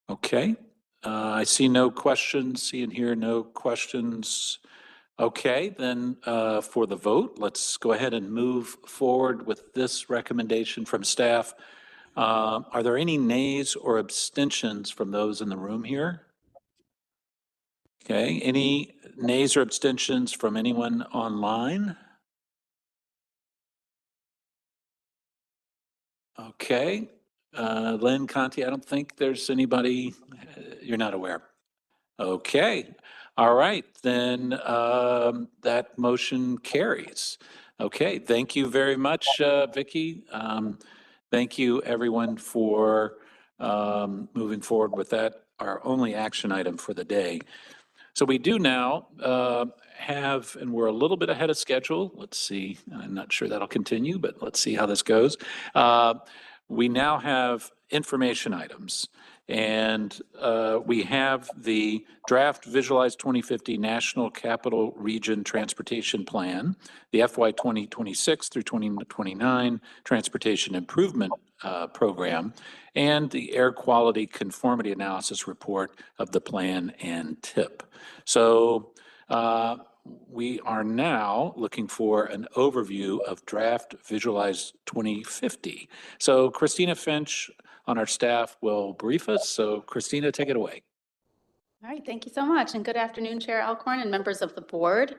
Speaker 1: Okay. I see no questions. See and hear no questions. Okay, then for the vote, let's go ahead and move forward with this recommendation from staff. Are there any nays or abstentions from those in the room here? Okay, any nays or abstentions from anyone online? Okay, Lynn, Conti, I don't think there's anybody, you're not aware. Okay, all right, then that motion carries. Okay, thank you very much, Vicki. Thank you, everyone, for moving forward with that, our only action item for the day. So we do now have, and we're a little bit ahead of schedule. Let's see, I'm not sure that'll continue, but let's see how this goes. We now have information items, and we have the draft Visualize 2050 National Capital Region Transportation Plan, the FY 2026 through 2029 Transportation Improvement Program, and the Air Quality Conformity Analysis Report of the plan and TIP. So we are now looking for an overview of draft Visualize 2050. So Christina Finch on our staff will brief us. So Christina, take it away.
Speaker 18: All right, thank you so much. And good afternoon, Chair Alcorn and members of the board.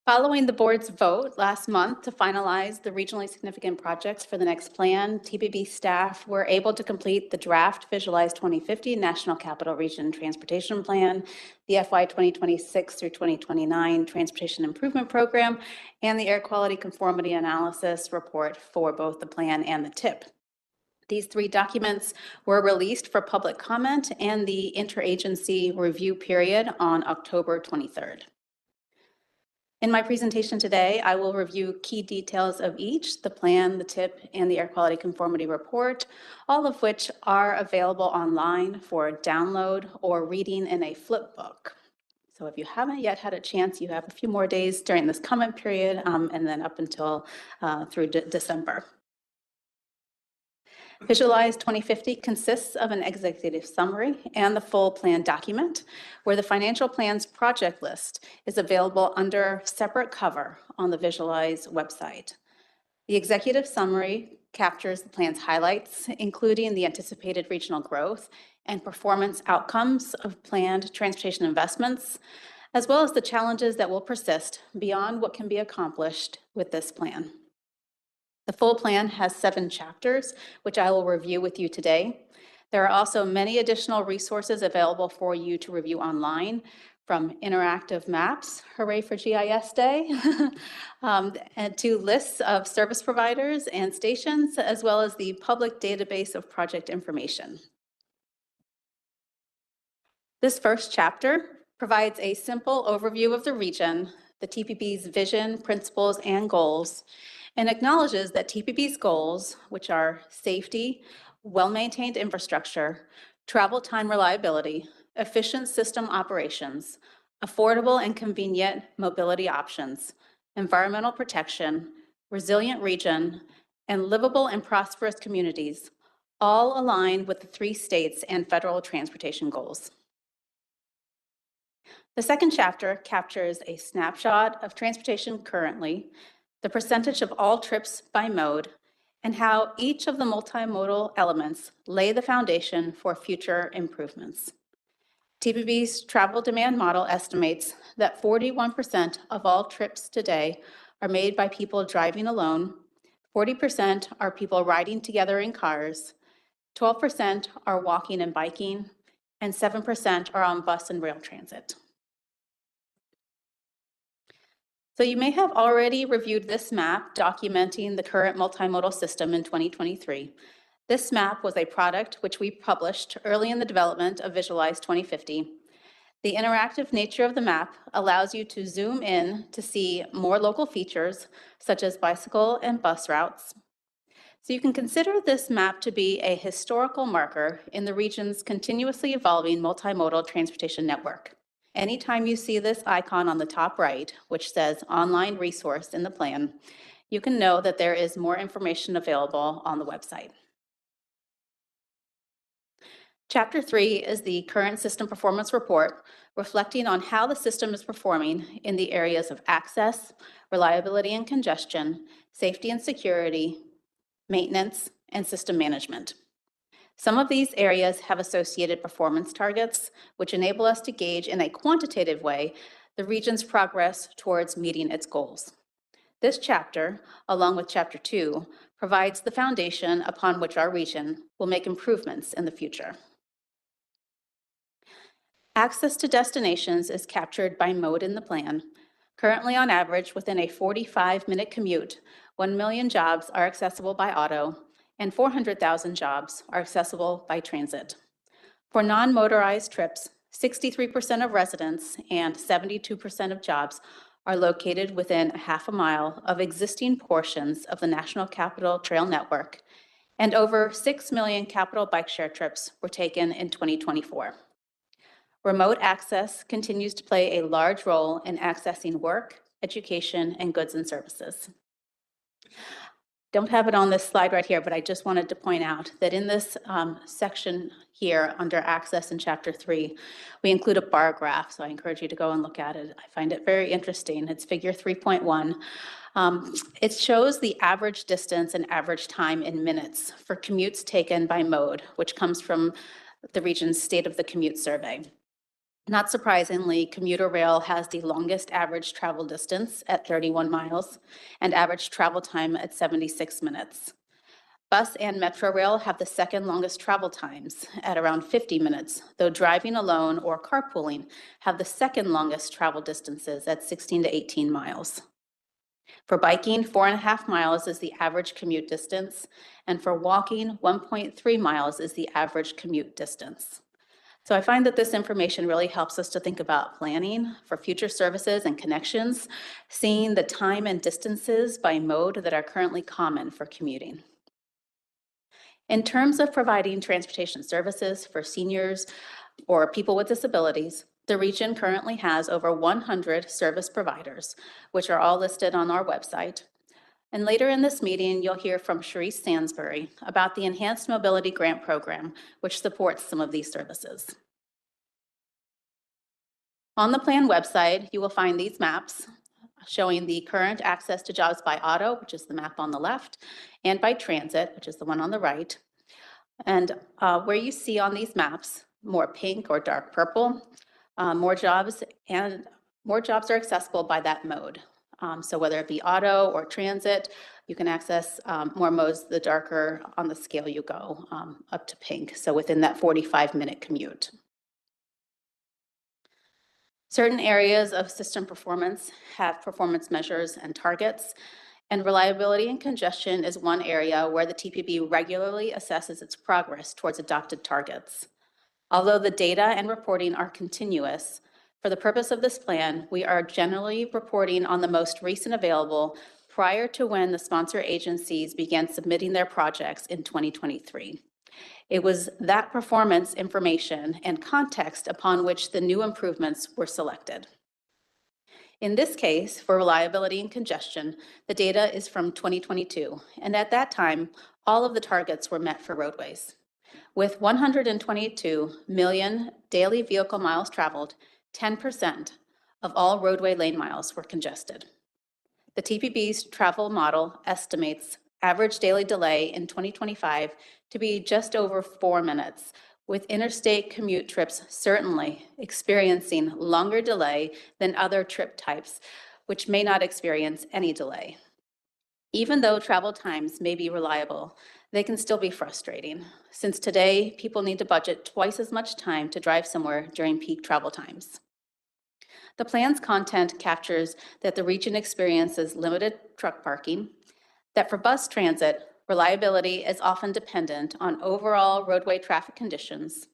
Speaker 18: Following the board's vote last month to finalize the regionally significant projects for the next plan, TPB staff were able to complete the draft Visualize 2050 National Capital Region Transportation Plan, the FY 2026 through 2029 Transportation Improvement Program, and the Air Quality Conformity Analysis Report for both the plan and the TIP. These 3 documents were released for public comment and the interagency review period on October 23rd. In my presentation today, I will review key details of each, the plan, the TIP, and the Air Quality Conformity Report, all of which are available online for download or reading in a flip book. So if you haven't yet had a chance, you have a few more days during this comment period and then up until through December. Visualize 2050 consists of an executive summary and the full plan document, where the financial plan's project list is available under separate cover on the Visualize website. The executive summary captures the plan's highlights, including the anticipated regional growth and performance outcomes of planned transportation investments, as well as the challenges that will persist beyond what can be accomplished with this plan. The full plan has 7 chapters, which I will review with you today. There are also many additional resources available for you to review online, from interactive maps, hooray for GIS Day, and to lists of service providers and stations, as well as the public database of project information. This first chapter provides a simple overview of the region, the TPB's vision, principles, and goals, and acknowledges that TPB's goals, which are safety, well-maintained infrastructure, travel time reliability, efficient system operations, affordable and convenient mobility options, environmental protection, resilient region, and livable and prosperous communities, all align with the 3 states and federal transportation goals. The second chapter captures a snapshot of transportation currently, the percentage of all trips by mode, and how each of the multimodal elements lay the foundation for future improvements. TPB's travel demand model estimates that 41% of all trips today are made by people driving alone, 40% are people riding together in cars, 12% are walking and biking, and 7% are on bus and rail transit. So you may have already reviewed this map documenting the current multimodal system in 2023. This map was a product which we published early in the development of Visualize 2050. The interactive nature of the map allows you to zoom in to see more local features, such as bicycle and bus routes. So you can consider this map to be a historical marker in the region's continuously evolving multimodal transportation network. Anytime you see this icon on the top right, which says online resource in the plan, you can know that there is more information available on the website. Chapter 3 is the current system performance report, reflecting on how the system is performing in the areas of access, reliability and congestion, safety and security, maintenance, and system management. Some of these areas have associated performance targets, which enable us to gauge in a quantitative way the region's progress towards meeting its goals. This chapter, along with Chapter 2, provides the foundation upon which our region will make improvements in the future. Access to destinations is captured by mode in the plan. Currently, on average, within a 45-minute commute, 1 million jobs are accessible by auto, and 400,000 jobs are accessible by transit. For non-motorized trips, 63% of residents and 72% of jobs are located within a half a mile of existing portions of the National Capital Trail Network, and over 6 million Capital Bike Share trips were taken in 2024. Remote access continues to play a large role in accessing work, education, and goods and services. Don't have it on this slide right here, but I just wanted to point out that in this section here under access in Chapter 3, we include a bar graph, so I encourage you to go and look at it. I find it very interesting. It's figure 3.1. It shows the average distance and average time in minutes for commutes taken by mode, which comes from the region's State of the Commute survey. Not surprisingly, commuter rail has the longest average travel distance at 31 miles and average travel time at 76 minutes. Bus and metro rail have the second longest travel times at around 50 minutes, though driving alone or carpooling have the second longest travel distances at 16 to 18 miles. For biking, 4.5 miles is the average commute distance, and for walking, 1.3 miles is the average commute distance. So I find that this information really helps us to think about planning for future services and connections, seeing the time and distances by mode that are currently common for commuting. In terms of providing transportation services for seniors or people with disabilities, The region currently has over 100 service providers, which are all listed on our website. And later in this meeting, you'll hear from Sharice Sansbury about the Enhanced Mobility Grant Program, which supports some of these services. On the plan website, you will find these maps showing the current access to jobs by auto, which is the map on the left, and by transit, which is the one on the right. And where you see on these maps, more pink or dark purple, more jobs are accessible by that mode. So whether it be auto or transit, you can access more modes the darker on the scale you go, up to pink, so within that 45-minute commute. Certain areas of system performance have performance measures and targets, and reliability and congestion is one area where the TPB regularly assesses its progress towards adopted targets. Although the data and reporting are continuous, for the purpose of this plan, we are generally reporting on the most recent available prior to when the sponsor agencies began submitting their projects in 2023. It was that performance information and context upon which the new improvements were selected. In this case, for reliability and congestion, the data is from 2022, and at that time, all of the targets were met for roadways. With 122 million daily vehicle miles traveled, 10% of all roadway lane miles were congested. The TPB's travel model estimates average daily delay in 2025 to be just over 4 minutes, with interstate commute trips certainly experiencing longer delay than other trip types, which may not experience any delay. Even though travel times may be reliable, they can still be frustrating, since today people need to budget twice as much time to drive somewhere during peak travel times. The plan's content captures that the region experiences limited truck parking, that for bus transit, reliability is often dependent on overall roadway traffic conditions.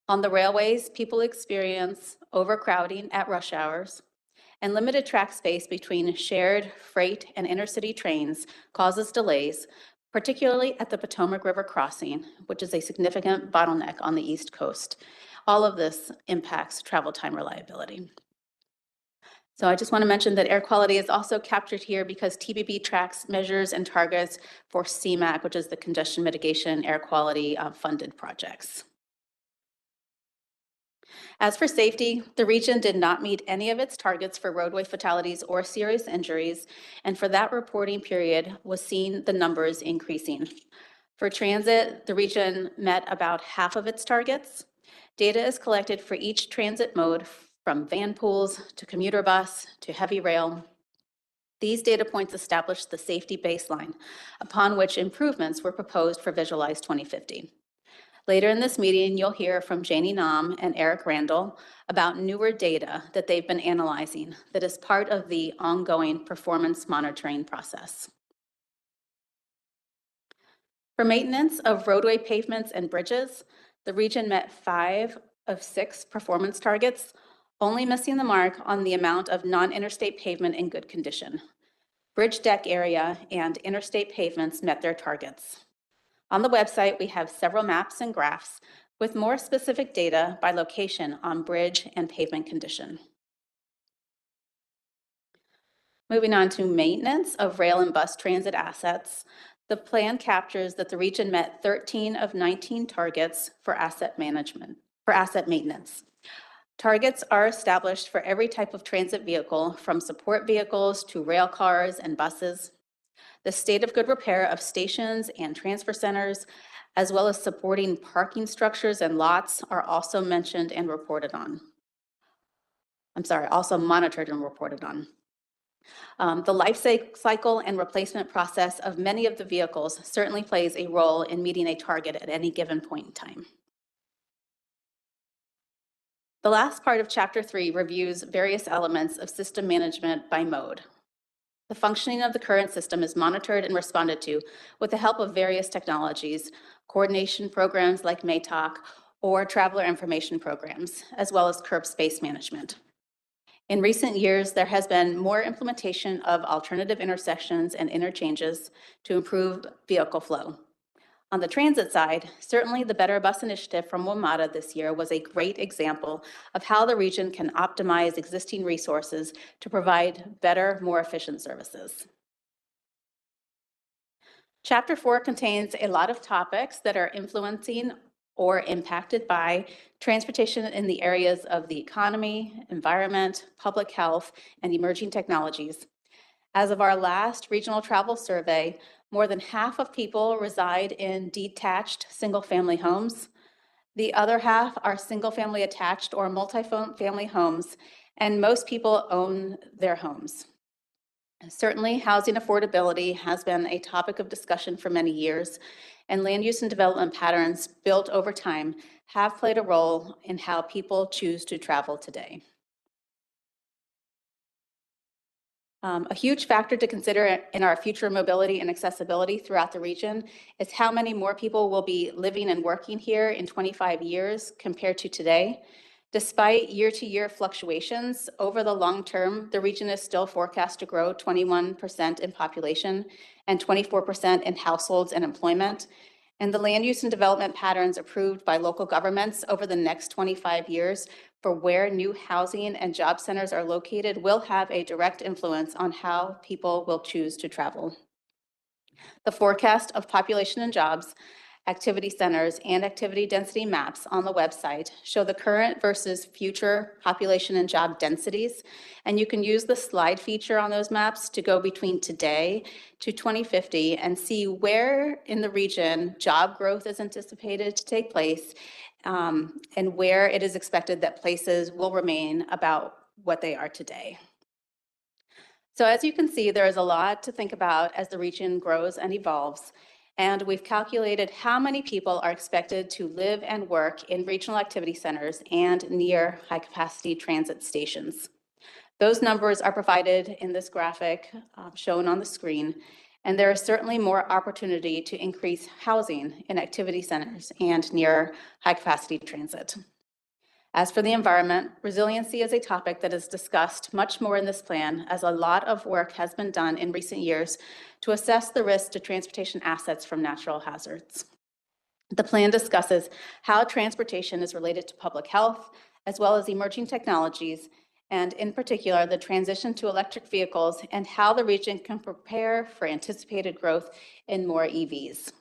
Speaker 18: On the railways, people experience overcrowding at rush hours, and limited track space between shared freight and intercity trains causes delays, particularly at the Potomac River crossing, which is a significant bottleneck on the East Coast. All of this impacts travel time reliability. So I just want to mention that air quality is also captured here because TPB tracks measures and targets for CMAQ, which is the Congestion Mitigation Air Quality funded projects. As for safety, the region did not meet any of its targets for roadway fatalities or serious injuries, and for that reporting period was seeing the numbers increasing. For transit, the region met about half of its targets. Data is collected for each transit mode, from van pools to commuter bus to heavy rail. These data points establish the safety baseline upon which improvements were proposed for Visualize 2050. Later in this meeting, you'll hear from Janie Nam and Eric Randall about newer data that they've been analyzing that is part of the ongoing performance monitoring process. For maintenance of roadway pavements and bridges, the region met 5 of 6 performance targets, only missing the mark on the amount of non-interstate pavement in good condition. Bridge deck area and interstate pavements met their targets. On the website, we have several maps and graphs with more specific data by location on bridge and pavement condition. Moving on to maintenance of rail and bus transit assets, the plan captures that the region met 13 of 19 targets for asset maintenance. Targets are established for every type of transit vehicle, from support vehicles to rail cars and buses. The state of good repair of stations and transfer centers, as well as supporting parking structures and lots, are also mentioned and reported on. Also monitored and reported on. The life cycle and replacement process of many of the vehicles certainly plays a role in meeting a target at any given point in time. The last part of Chapter 3 reviews various elements of system management by mode. The functioning of the current system is monitored and responded to with the help of various technologies, coordination programs like MATOC, or traveler information programs, as well as curb space management. In recent years, there has been more implementation of alternative intersections and interchanges to improve vehicle flow. On the transit side, certainly the Better Bus Initiative from WMATA this year was a great example of how the region can optimize existing resources to provide better, more efficient services. Chapter 4 contains a lot of topics that are influencing or impacted by transportation in the areas of the economy, environment, public health, and emerging technologies. As of our last regional travel survey, more than half of people reside in detached single-family homes. The other half are single-family attached or multi-family homes, and most people own their homes. Certainly, housing affordability has been a topic of discussion for many years, and land use and development patterns built over time have played a role in how people choose to travel today. A huge factor to consider in our future mobility and accessibility throughout the region is how many more people will be living and working here in 25 years compared to today. Despite year-to-year fluctuations, over the long term, the region is still forecast to grow 21% in population and 24% in households and employment. And the land use and development patterns approved by local governments over the next 25 years for where new housing and job centers are located will have a direct influence on how people will choose to travel. The forecast of population and jobs, activity centers, and activity density maps on the website show the current versus future population and job densities. And you can use the slide feature on those maps to go between today to 2050 and see where in the region job growth is anticipated to take place, and where it is expected that places will remain about what they are today. So as you can see, there is a lot to think about as the region grows and evolves. And we've calculated how many people are expected to live and work in regional activity centers and near high-capacity transit stations. Those numbers are provided in this graphic shown on the screen, and there is certainly more opportunity to increase housing in activity centers and near high-capacity transit. As for the environment, resiliency is a topic that is discussed much more in this plan, as a lot of work has been done in recent years to assess the risk to transportation assets from natural hazards. The plan discusses how transportation is related to public health, as well as emerging technologies, and in particular, the transition to electric vehicles and how the region can prepare for anticipated growth in more EVs.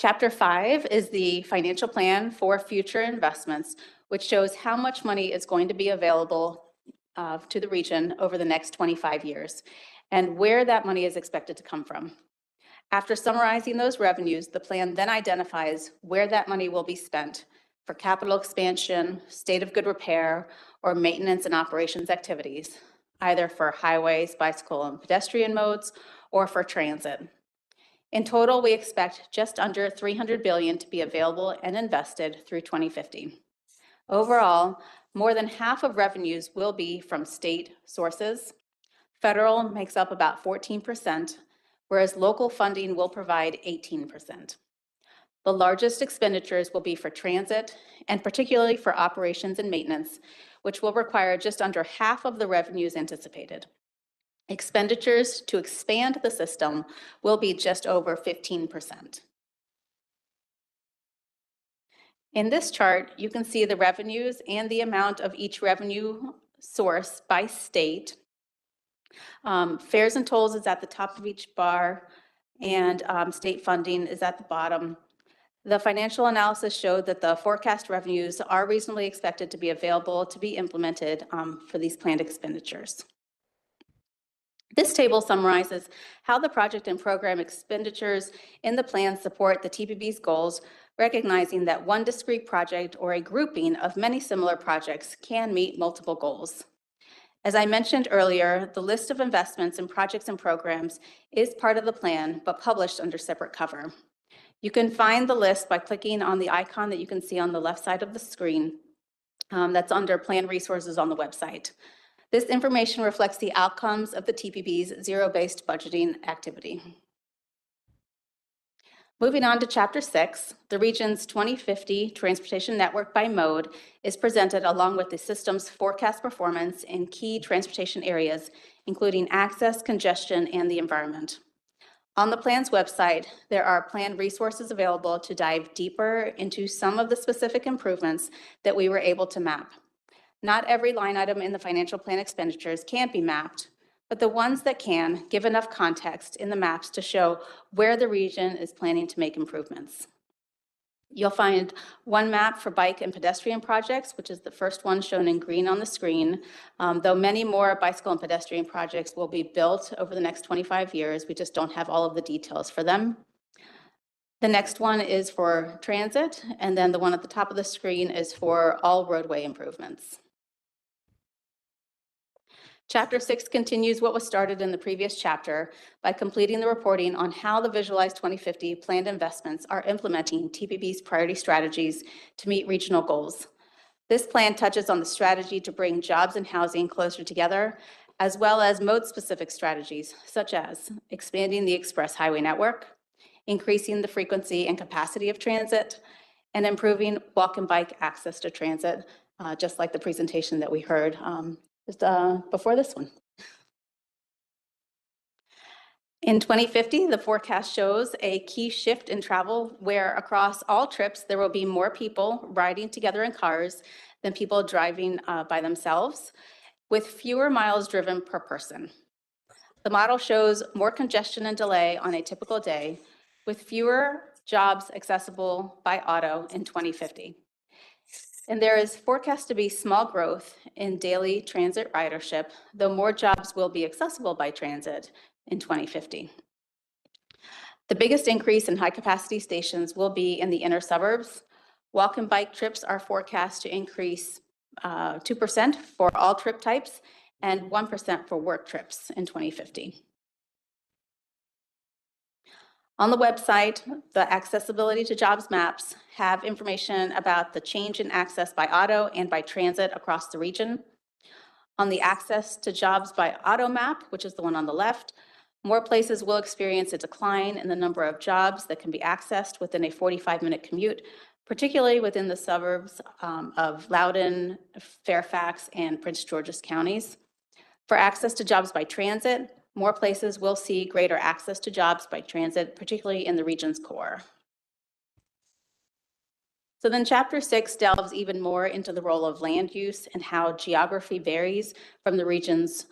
Speaker 18: Chapter 5 is the financial plan for future investments, which shows how much money is going to be available to the region over the next 25 years and where that money is expected to come from. After summarizing those revenues, the plan then identifies where that money will be spent for capital expansion, state of good repair, or maintenance and operations activities, either for highways, bicycle and pedestrian modes, or for transit. In total, we expect just under $300 billion to be available and invested through 2050. Overall, more than half of revenues will be from state sources. Federal makes up about 14%, whereas local funding will provide 18%. The largest expenditures will be for transit, and particularly for operations and maintenance, which will require just under half of the revenues anticipated. Expenditures to expand the system will be just over 15%. In this chart, you can see the revenues and the amount of each revenue source by state. Fares and tolls is at the top of each bar, and state funding is at the bottom. The financial analysis showed that the forecast revenues are reasonably expected to be available to be implemented for these planned expenditures. This table summarizes how the project and program expenditures in the plan support the TPB's goals, recognizing that one discrete project or a grouping of many similar projects can meet multiple goals. As I mentioned earlier, the list of investments in projects and programs is part of the plan, but published under separate cover. You can find the list by clicking on the icon that you can see on the left side of the screen that's under Plan Resources on the website. This information reflects the outcomes of the TPB's zero-based budgeting activity. Moving on to Chapter 6, the region's 2050 transportation network by mode is presented along with the system's forecast performance in key transportation areas, including access, congestion, and the environment. On the plan's website, there are plan resources available to dive deeper into some of the specific improvements that we were able to map. Not every line item in the financial plan expenditures can be mapped, but the ones that can give enough context in the maps to show where the region is planning to make improvements. You'll find one map for bike and pedestrian projects, which is the first one shown in green on the screen. Though many more bicycle and pedestrian projects will be built over the next 25 years, we just don't have all of the details for them. The next one is for transit, and then the one at the top of the screen is for all roadway improvements. Chapter 6 continues what was started in the previous chapter by completing the reporting on how the Visualize 2050 planned investments are implementing TPB's priority strategies to meet regional goals. This plan touches on the strategy to bring jobs and housing closer together, as well as mode-specific strategies, such as expanding the express highway network, increasing the frequency and capacity of transit, and improving walk and bike access to transit, just like the presentation that we heard just before this one. In 2050, the forecast shows a key shift in travel where across all trips, there will be more people riding together in cars than people driving by themselves, with fewer miles driven per person. The model shows more congestion and delay on a typical day, with fewer jobs accessible by auto in 2050. And there is forecast to be small growth in daily transit ridership, though more jobs will be accessible by transit in 2050. The biggest increase in high-capacity stations will be in the inner suburbs. Walk and bike trips are forecast to increase 2% for all trip types and 1% for work trips in 2050. On the website, the accessibility to jobs maps have information about the change in access by auto and by transit across the region. On the access to jobs by auto map, which is the one on the left, more places will experience a decline in the number of jobs that can be accessed within a 45-minute commute, particularly within the suburbs of Loudoun, Fairfax, and Prince George's counties. For access to jobs by transit, more places will see greater access to jobs by transit, particularly in the region's core. So then Chapter 6 delves even more into the role of land use and how geography varies from the region's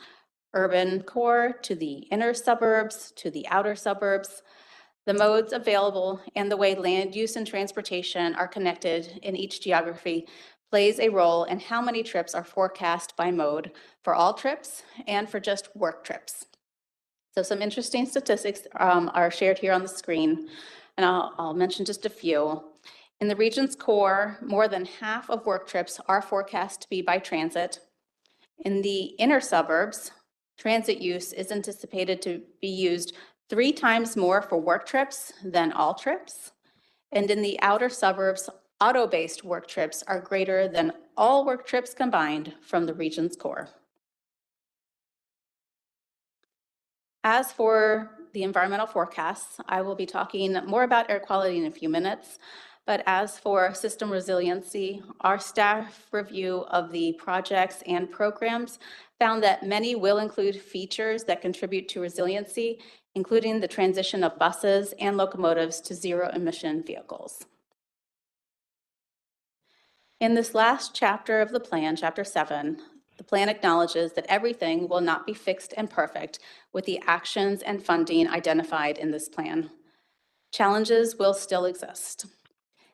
Speaker 18: urban core to the inner suburbs to the outer suburbs. The modes available and the way land use and transportation are connected in each geography plays a role in how many trips are forecast by mode for all trips and for just work trips. So some interesting statistics are shared here on the screen, and I'll mention just a few. In the region's core, more than half of work trips are forecast to be by transit. In the inner suburbs, transit use is anticipated to be used 3 times more for work trips than all trips. And in the outer suburbs, auto-based work trips are greater than all work trips combined from the region's core. As for the environmental forecasts, I will be talking more about air quality in a few minutes. But as for system resiliency, our staff review of the projects and programs found that many will include features that contribute to resiliency, including the transition of buses and locomotives to zero-emission vehicles. In this last chapter of the plan, Chapter 7, the plan acknowledges that everything will not be fixed and perfect with the actions and funding identified in this plan. Challenges will still exist,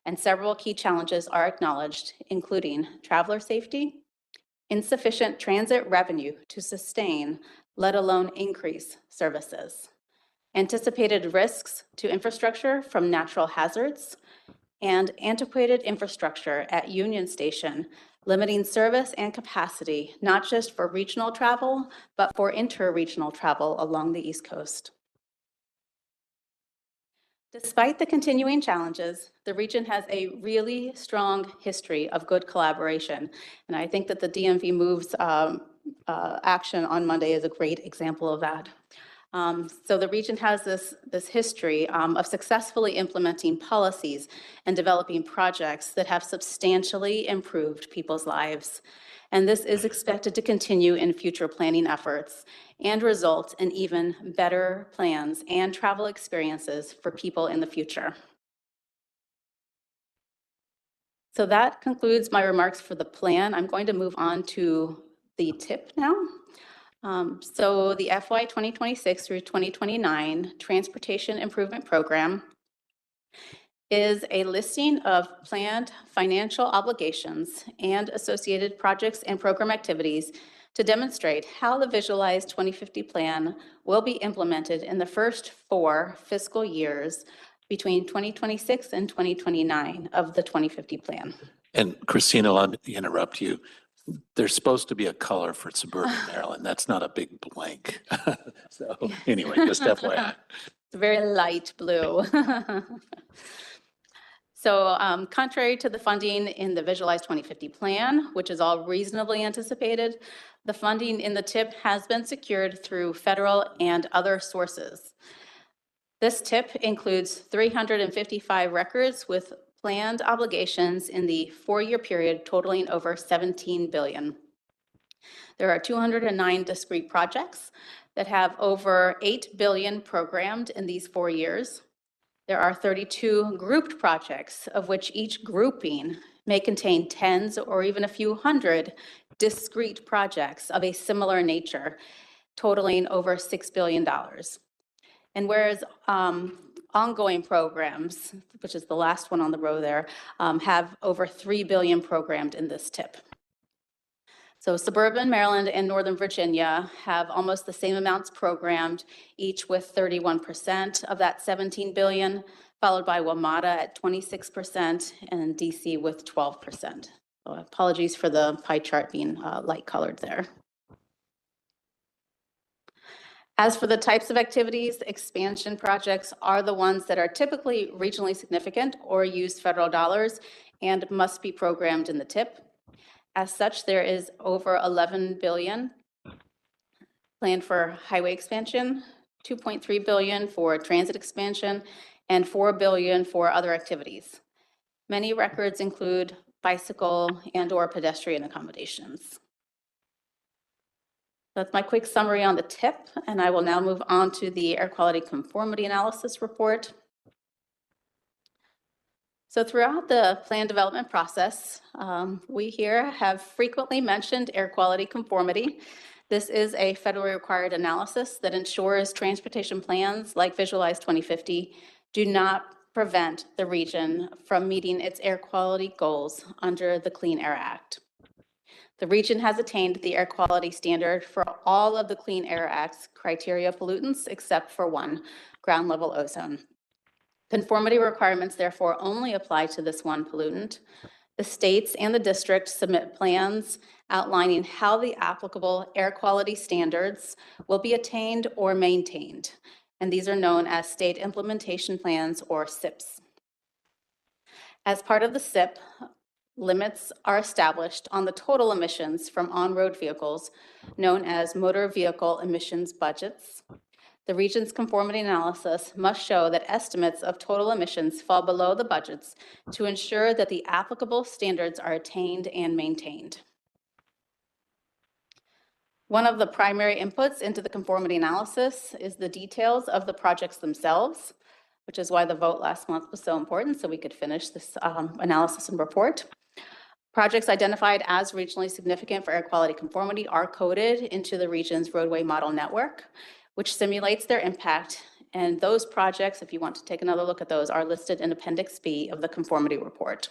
Speaker 18: and several key challenges are acknowledged, including traveler safety, insufficient transit revenue to sustain, let alone increase, services, anticipated risks to infrastructure from natural hazards, and antiquated infrastructure at Union Station, limiting service and capacity, not just for regional travel, but for inter-regional travel along the East Coast. Despite the continuing challenges, the region has a really strong history of good collaboration. And I think that the DMV Moves action on Monday is a great example of that. So the region has this history of successfully implementing policies and developing projects that have substantially improved people's lives. And this is expected to continue in future planning efforts and result in even better plans and travel experiences for people in the future. So that concludes my remarks for the plan. I'm going to move on to the tip now. So the FY 2026 through 2029 Transportation Improvement Program is a listing of planned financial obligations and associated projects and program activities to demonstrate how the visualized 2050 plan will be implemented in the first 4 fiscal years between 2026 and 2029 of the 2050 plan.
Speaker 1: And Christina, let me interrupt you. There's supposed to be a color for suburban Maryland. That's not a big blank. So anyway, just FYI.
Speaker 18: It's very light blue. So contrary to the funding in the Visualized 2050 plan, which is all reasonably anticipated, the funding in the TIP has been secured through federal and other sources. This TIP includes 355 records with planned obligations in the 4-year period totaling over $17 billion. There are 209 discrete projects that have over $8 billion programmed in these 4 years. There are 32 grouped projects, of which each grouping may contain tens or even a few hundred discrete projects of a similar nature, totaling over $6 billion. And whereas ongoing programs, which is the last one on the row there, have over $3 billion programmed in this TIP. So suburban Maryland and Northern Virginia have almost the same amounts programmed, each with 31% of that $17 billion, followed by WMATA at 26% and DC with 12%. So apologies for the pie chart being light colored there. As for the types of activities, expansion projects are the ones that are typically regionally significant or use federal dollars and must be programmed in the TIP. As such, there is over $11 billion planned for highway expansion, $2.3 billion for transit expansion, and $4 billion for other activities. Many records include bicycle and/or pedestrian accommodations. That's my quick summary on the TIP, and I will now move on to the air quality conformity analysis report. So throughout the plan development process, we here have frequently mentioned air quality conformity. This is a federally required analysis that ensures transportation plans like Visualize 2050 do not prevent the region from meeting its air quality goals under the Clean Air Act. The region has attained the air quality standard for all of the Clean Air Act's criteria pollutants except for one, ground level ozone. Conformity requirements therefore only apply to this one pollutant. The states and the district submit plans outlining how the applicable air quality standards will be attained or maintained. And these are known as state implementation plans or SIPs. As part of the SIP, limits are established on the total emissions from on-road vehicles, known as motor vehicle emissions budgets. The region's conformity analysis must show that estimates of total emissions fall below the budgets to ensure that the applicable standards are attained and maintained. One of the primary inputs into the conformity analysis is the details of the projects themselves, which is why the vote last month was so important, so we could finish this analysis and report. Projects identified as regionally significant for air quality conformity are coded into the region's roadway model network, which simulates their impact. And those projects, if you want to take another look at those, are listed in Appendix B of the conformity report.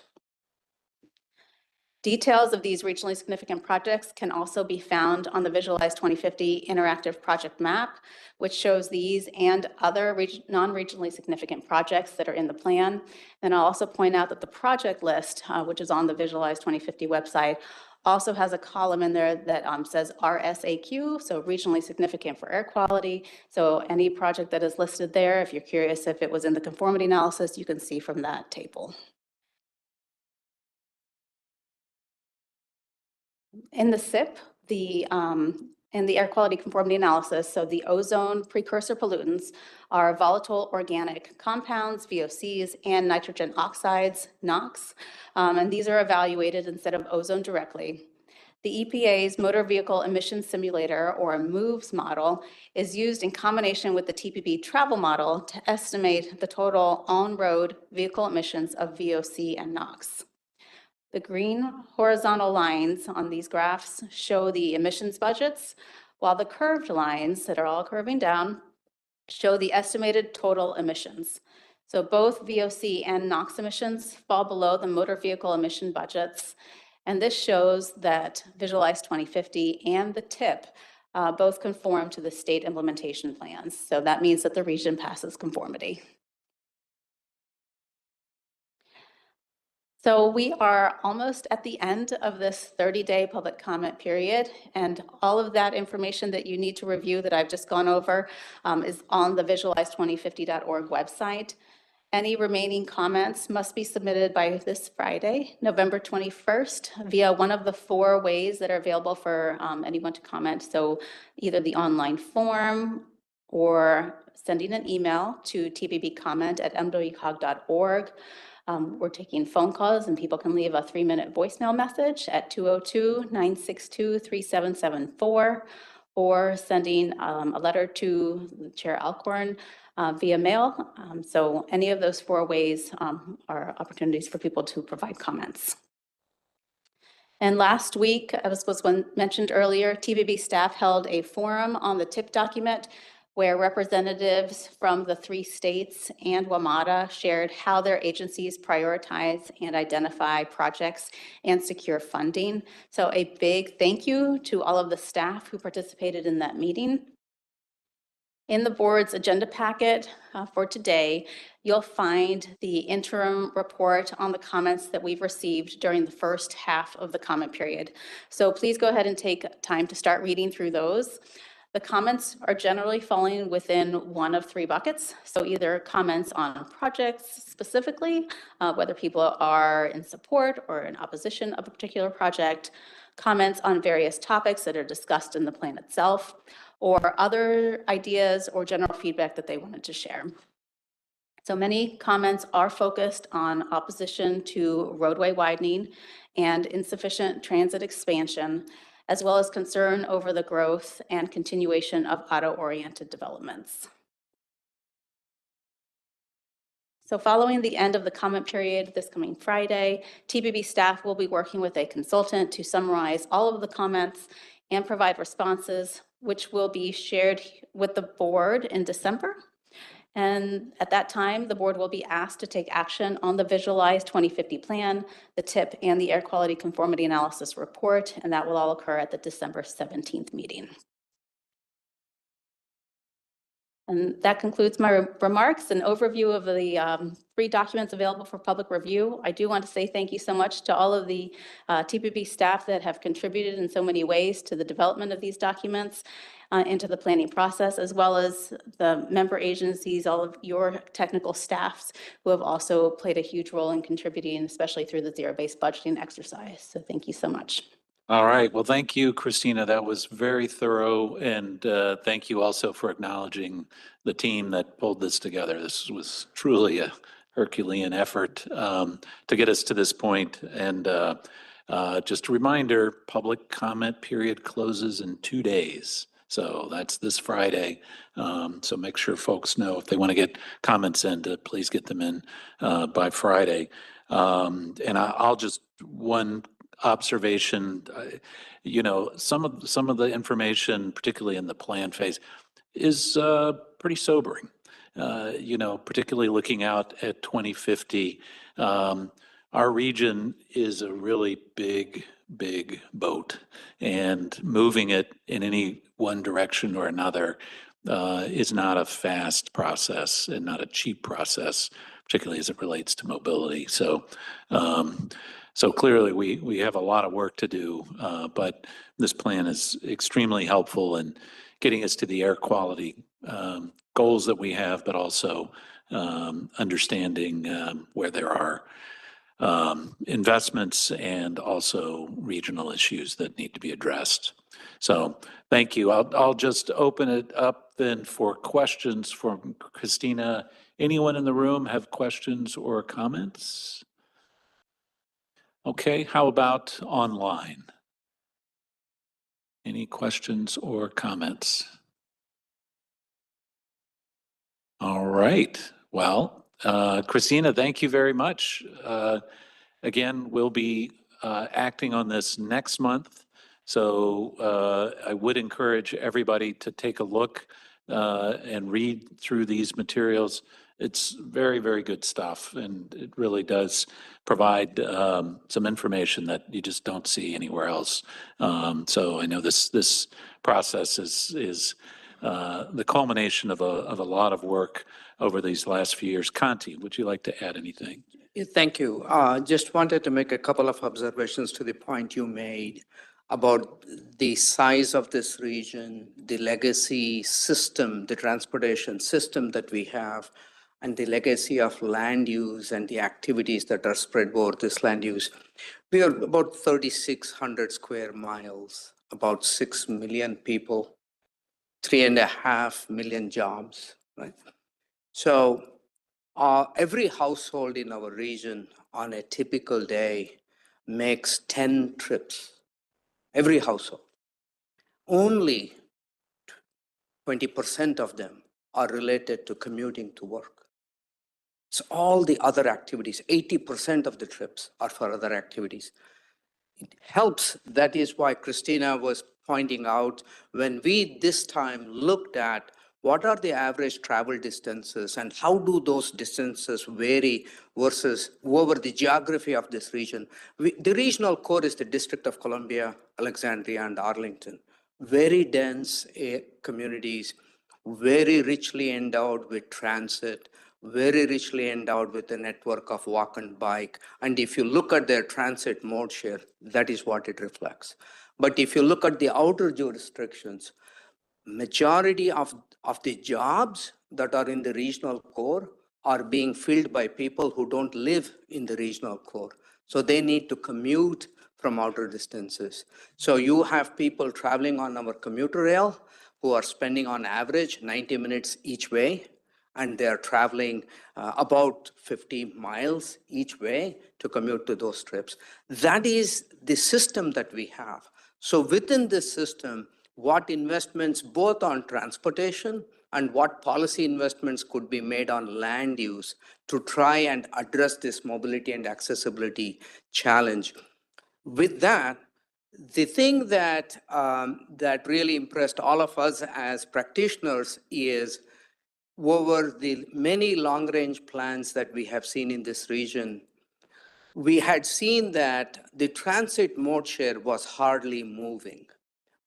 Speaker 18: Details of these regionally significant projects can also be found on the Visualize 2050 interactive project map, which shows these and other non-regionally significant projects that are in the plan. And I'll also point out that the project list, which is on the Visualize 2050 website, also has a column in there that says RSAQ, so regionally significant for air quality. So any project that is listed there, if you're curious if it was in the conformity analysis, you can see from that table. In the SIP, the and the air quality conformity analysis, so the ozone precursor pollutants, are volatile organic compounds, VOCs, and nitrogen oxides, NOx, and these are evaluated instead of ozone directly. The EPA's Motor Vehicle Emissions Simulator, or MOVES model, is used in combination with the TPB travel model to estimate the total on-road vehicle emissions of VOC and NOx. The green horizontal lines on these graphs show the emissions budgets, while the curved lines that are all curving down show the estimated total emissions. So both VOC and NOx emissions fall below the motor vehicle emission budgets. And this shows that Visualize 2050 and the TIP both conform to the state implementation plans. So that means that the region passes conformity. So we are almost at the end of this 30-day public comment period, and all of that information that you need to review that I've just gone over is on the visualize2050.org website. Any remaining comments must be submitted by this Friday, November 21st, via one of the 4 ways that are available for anyone to comment. So either the online form or sending an email to tppbcomment@mwcog.org. We're taking phone calls, and people can leave a 3-minute voicemail message at 202-962-3774, or sending a letter to Chair Alcorn via mail. So any of those 4 ways are opportunities for people to provide comments. And last week, as was mentioned earlier, TPB staff held a forum on the TIP document where representatives from the 3 states and WMATA shared how their agencies prioritize and identify projects and secure funding. So a big thank you to all of the staff who participated in that meeting. In the board's agenda packet for today, you'll find the interim report on the comments that we've received during the first half of the comment period. So please go ahead and take time to start reading through those. The comments are generally falling within one of 3 buckets. So either comments on projects specifically, whether people are in support or in opposition of a particular project, comments on various topics that are discussed in the plan itself, or other ideas or general feedback that they wanted to share. So many comments are focused on opposition to roadway widening and insufficient transit expansion, as well as concern over the growth and continuation of auto-oriented developments. So following the end of the comment period this coming Friday, TPB staff will be working with a consultant to summarize all of the comments and provide responses, which will be shared with the board in December. And at that time, the board will be asked to take action on the Visualize 2050 plan, the TIP, and the air quality conformity analysis report, and that will all occur at the December 17th meeting. And that concludes my remarks and overview of the 3 documents available for public review. I do want to say thank you so much to all of the TPB staff that have contributed in so many ways to the development of these documents into the planning process, as well as the member agencies, all of your technical staffs who have also played a huge role in contributing, especially through the zero-based budgeting exercise. So thank you so much.
Speaker 1: All right. Well, thank you, Christina. That was very thorough. And thank you also for acknowledging the team that pulled this together. This was truly a Herculean effort to get us to this point. And just a reminder, public comment period closes in 2 days. So that's this Friday. So make sure folks know if they want to get comments in, to please get them in by Friday. And I'll just, one observation, some of the information, particularly in the plan phase, is pretty sobering. Particularly looking out at 2050, our region is a really big boat, and moving it in any one direction or another is not a fast process and not a cheap process, particularly as it relates to mobility. So clearly we have a lot of work to do, but this plan is extremely helpful in getting us to the air quality goals that we have, but also understanding where there are investments and also regional issues that need to be addressed. So thank you. I'll just open it up then for questions from Christina. Anyone in the room have questions or comments? Okay, how about online? Any questions or comments? All right. Well, Christina, thank you very much. Again, we'll be acting on this next month. So I would encourage everybody to take a look and read through these materials. It's very, very good stuff, and it really does provide some information that you just don't see anywhere else. So I know this process is the culmination of a lot of work over these last few years. Conti, would you like to add anything?
Speaker 16: Thank you. Just wanted to make a couple of observations to the point you made about the size of this region, the legacy system, the transportation system that we have, and the legacy of land use and the activities that are spread over this land use. We are about 3,600 square miles, about 6 million people, 3.5 million jobs, right? So every household in our region on a typical day makes 10 trips. Every household. Only 20% of them are related to commuting to work. So all the other activities, 80% of the trips are for other activities. It helps. That is why Christina was pointing out when we this time looked at what are the average travel distances and how do those distances vary versus over the geography of this region. The regional core is the District of Columbia, Alexandria, and Arlington. Very dense communities, very richly endowed with transit, very richly endowed with a network of walk and bike. And if you look at their transit mode share, that is what it reflects. But if you look at the outer jurisdictions, majority of the jobs that are in the regional core are being filled by people who don't live in the regional core. So they need to commute from outer distances. So you have people traveling on our commuter rail who are spending on average 90 minutes each way, and they're traveling about 50 miles each way to commute to those trips. That is the system that we have. So within this system, what investments both on transportation and what policy investments could be made on land use to try and address this mobility and accessibility challenge. With that, the thing that, that really impressed all of us as practitioners is over the many long-range plans that we have seen in this region, we had seen that the transit mode share was hardly moving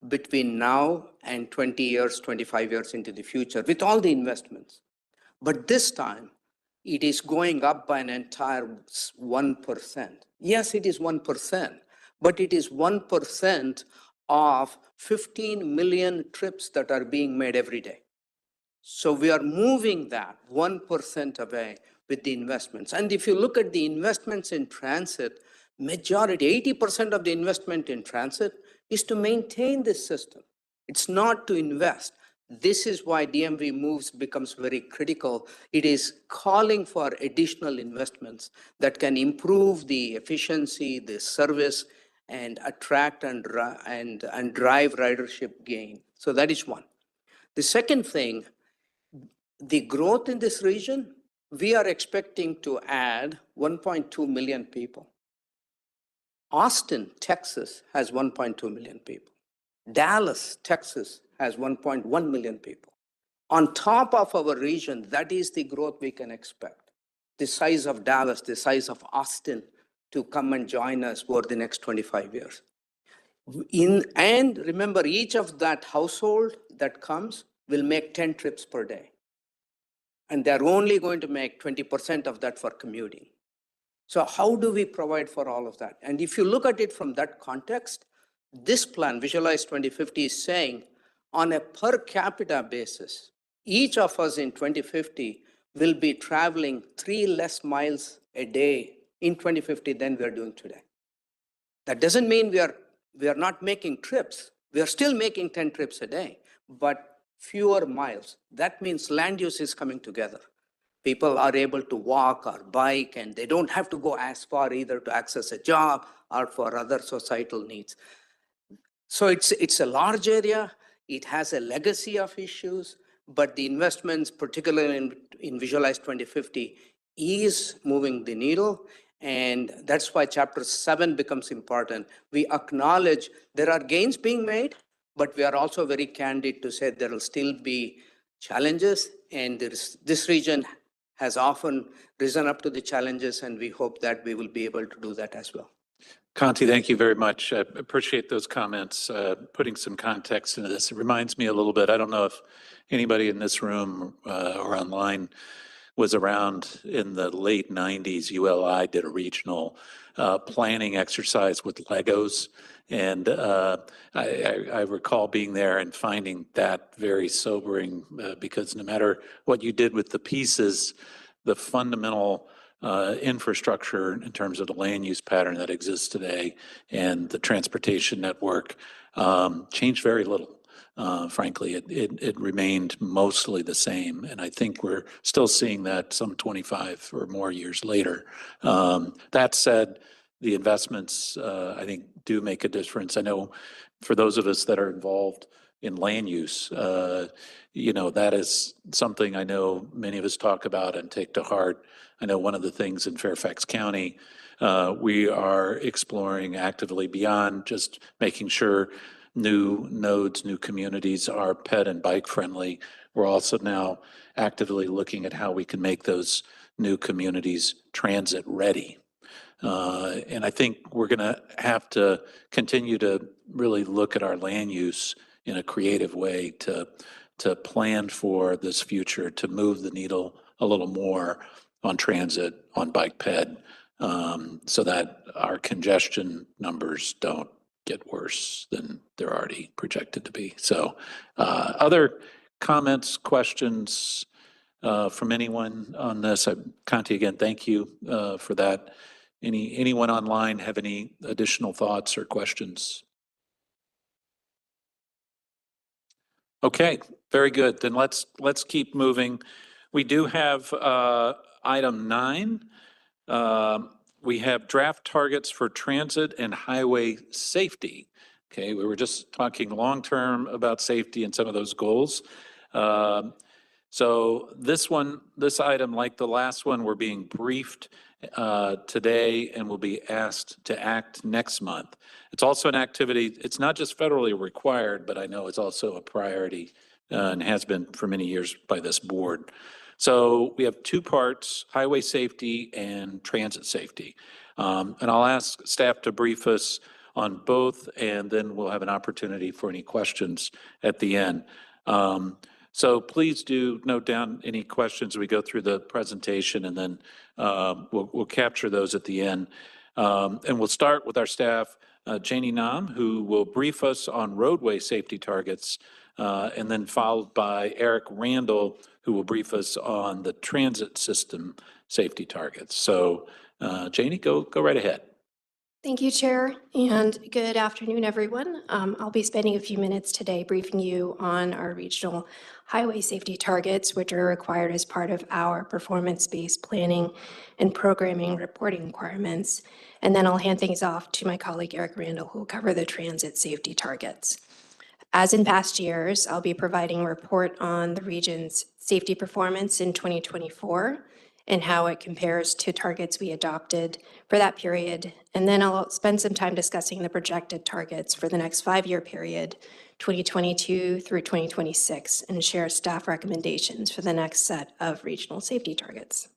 Speaker 16: between now and 20 years, 25 years into the future with all the investments. But this time, it is going up by an entire 1%. Yes, it is 1%, but it is 1% of 15 million trips that are being made every day. So we are moving that 1% away with the investments. And if you look at the investments in transit, majority, 80% of the investment in transit is to maintain this system. It's not to invest. This is why DMV moves becomes very critical. It is calling for additional investments that can improve the efficiency, the service, and attract and drive ridership gain. So that is one. The second thing, the growth in this region, we are expecting to add 1.2 million people. Austin, Texas has 1.2 million people. Dallas, Texas has 1.1 million people. On top of our region, that is the growth we can expect. The size of Dallas, the size of Austin to come and join us over the next 25 years. And remember, each of that household that comes will make 10 trips per day. And they're only going to make 20% of that for commuting. So how do we provide for all of that? And if you look at it from that context, this plan, Visualize 2050, is saying on a per capita basis, each of us in 2050 will be traveling 3 less miles a day in 2050 than we are doing today. That doesn't mean we are not making trips. We are still making 10 trips a day, but fewer miles. That means land use is coming together. People are able to walk or bike, and they don't have to go as far either to access a job or for other societal needs. So it's a large area. It has a legacy of issues, but the investments, particularly in Visualize 2050, is moving the needle. And that's why Chapter 7 becomes important. We acknowledge there are gains being made, but we are also very candid to say there will still be challenges. And this region has often risen up to the challenges, and we hope that we will be able to do that as well.
Speaker 1: Conti, thank you very much. I appreciate those comments, putting some context into this. It reminds me a little bit, I don't know if anybody in this room or online was around in the late 90s. ULI did a regional planning exercise with Legos. And I recall being there and finding that very sobering because no matter what you did with the pieces, the fundamental infrastructure in terms of the land use pattern that exists today and the transportation network changed very little. Frankly, it remained mostly the same. And I think we're still seeing that some 25 or more years later. That said, the investments, I think, do make a difference. I know for those of us that are involved in land use, that is something I know many of us talk about and take to heart. I know one of the things in Fairfax County, we are exploring actively beyond just making sure new nodes, new communities are pet and bike friendly. We're also now actively looking at how we can make those new communities transit ready. And I think we're going to have to continue to really look at our land use in a creative way to plan for this future, to move the needle a little more on transit, on bike ped, so that our congestion numbers don't get worse than they're already projected to be. So other comments, questions from anyone on this? Conti, again, thank you for that. Anyone online have any additional thoughts or questions? Okay, very good. Then let's keep moving. We do have item 9. We have draft targets for transit and highway safety. Okay, we were just talking long-term about safety and some of those goals. So this item, like the last one, we're being briefed today and will be asked to act next month. It's also an activity, it's not just federally required, but I know it's also a priority and has been for many years by this board. So we have 2 parts, highway safety and transit safety. And I'll ask staff to brief us on both, and then we'll have an opportunity for any questions at the end. So please do note down any questions as we go through the presentation, and then we'll capture those at the end. And we'll start with our staff, Janie Nam, who will brief us on roadway safety targets, and then followed by Eric Randall, who will brief us on the transit system safety targets. So Janie, go right ahead.
Speaker 19: Thank you, Chair, and good afternoon, everyone. I'll be spending a few minutes today briefing you on our regional highway safety targets, which are required as part of our performance-based planning and programming reporting requirements. And then I'll hand things off to my colleague, Eric Randall, who will cover the transit safety targets. As in past years, I'll be providing a report on the region's safety performance in 2024 and how it compares to targets we adopted for that period. And then I'll spend some time discussing the projected targets for the next 5-year period, 2022 through 2026, and share staff recommendations for the next set of regional safety targets.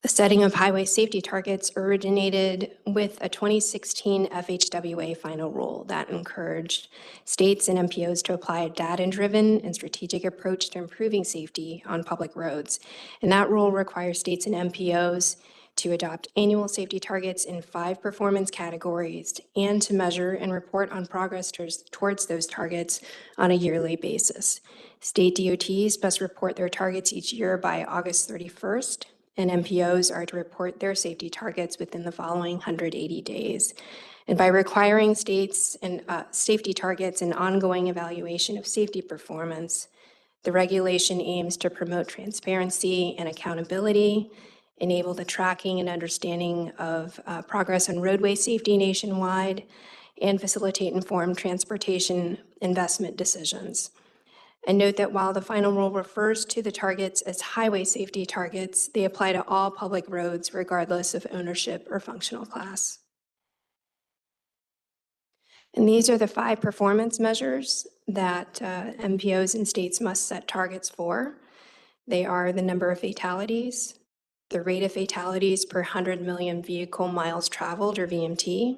Speaker 19: The setting of highway safety targets originated with a 2016 FHWA final rule that encouraged states and MPOs to apply a data-driven and strategic approach to improving safety on public roads. And that rule requires states and MPOs to adopt annual safety targets in 5 performance categories and to measure and report on progress towards those targets on a yearly basis. State DOTs must report their targets each year by August 31st. and MPOs are to report their safety targets within the following 180 days. And by requiring states and safety targets and ongoing evaluation of safety performance, the regulation aims to promote transparency and accountability, enable the tracking and understanding of progress on roadway safety nationwide, and facilitate informed transportation investment decisions. And note that while the final rule refers to the targets as highway safety targets, they apply to all public roads regardless of ownership or functional class. And these are the 5 performance measures that MPOs and states must set targets for. They are the number of fatalities, the rate of fatalities per 100 million vehicle miles traveled, or VMT,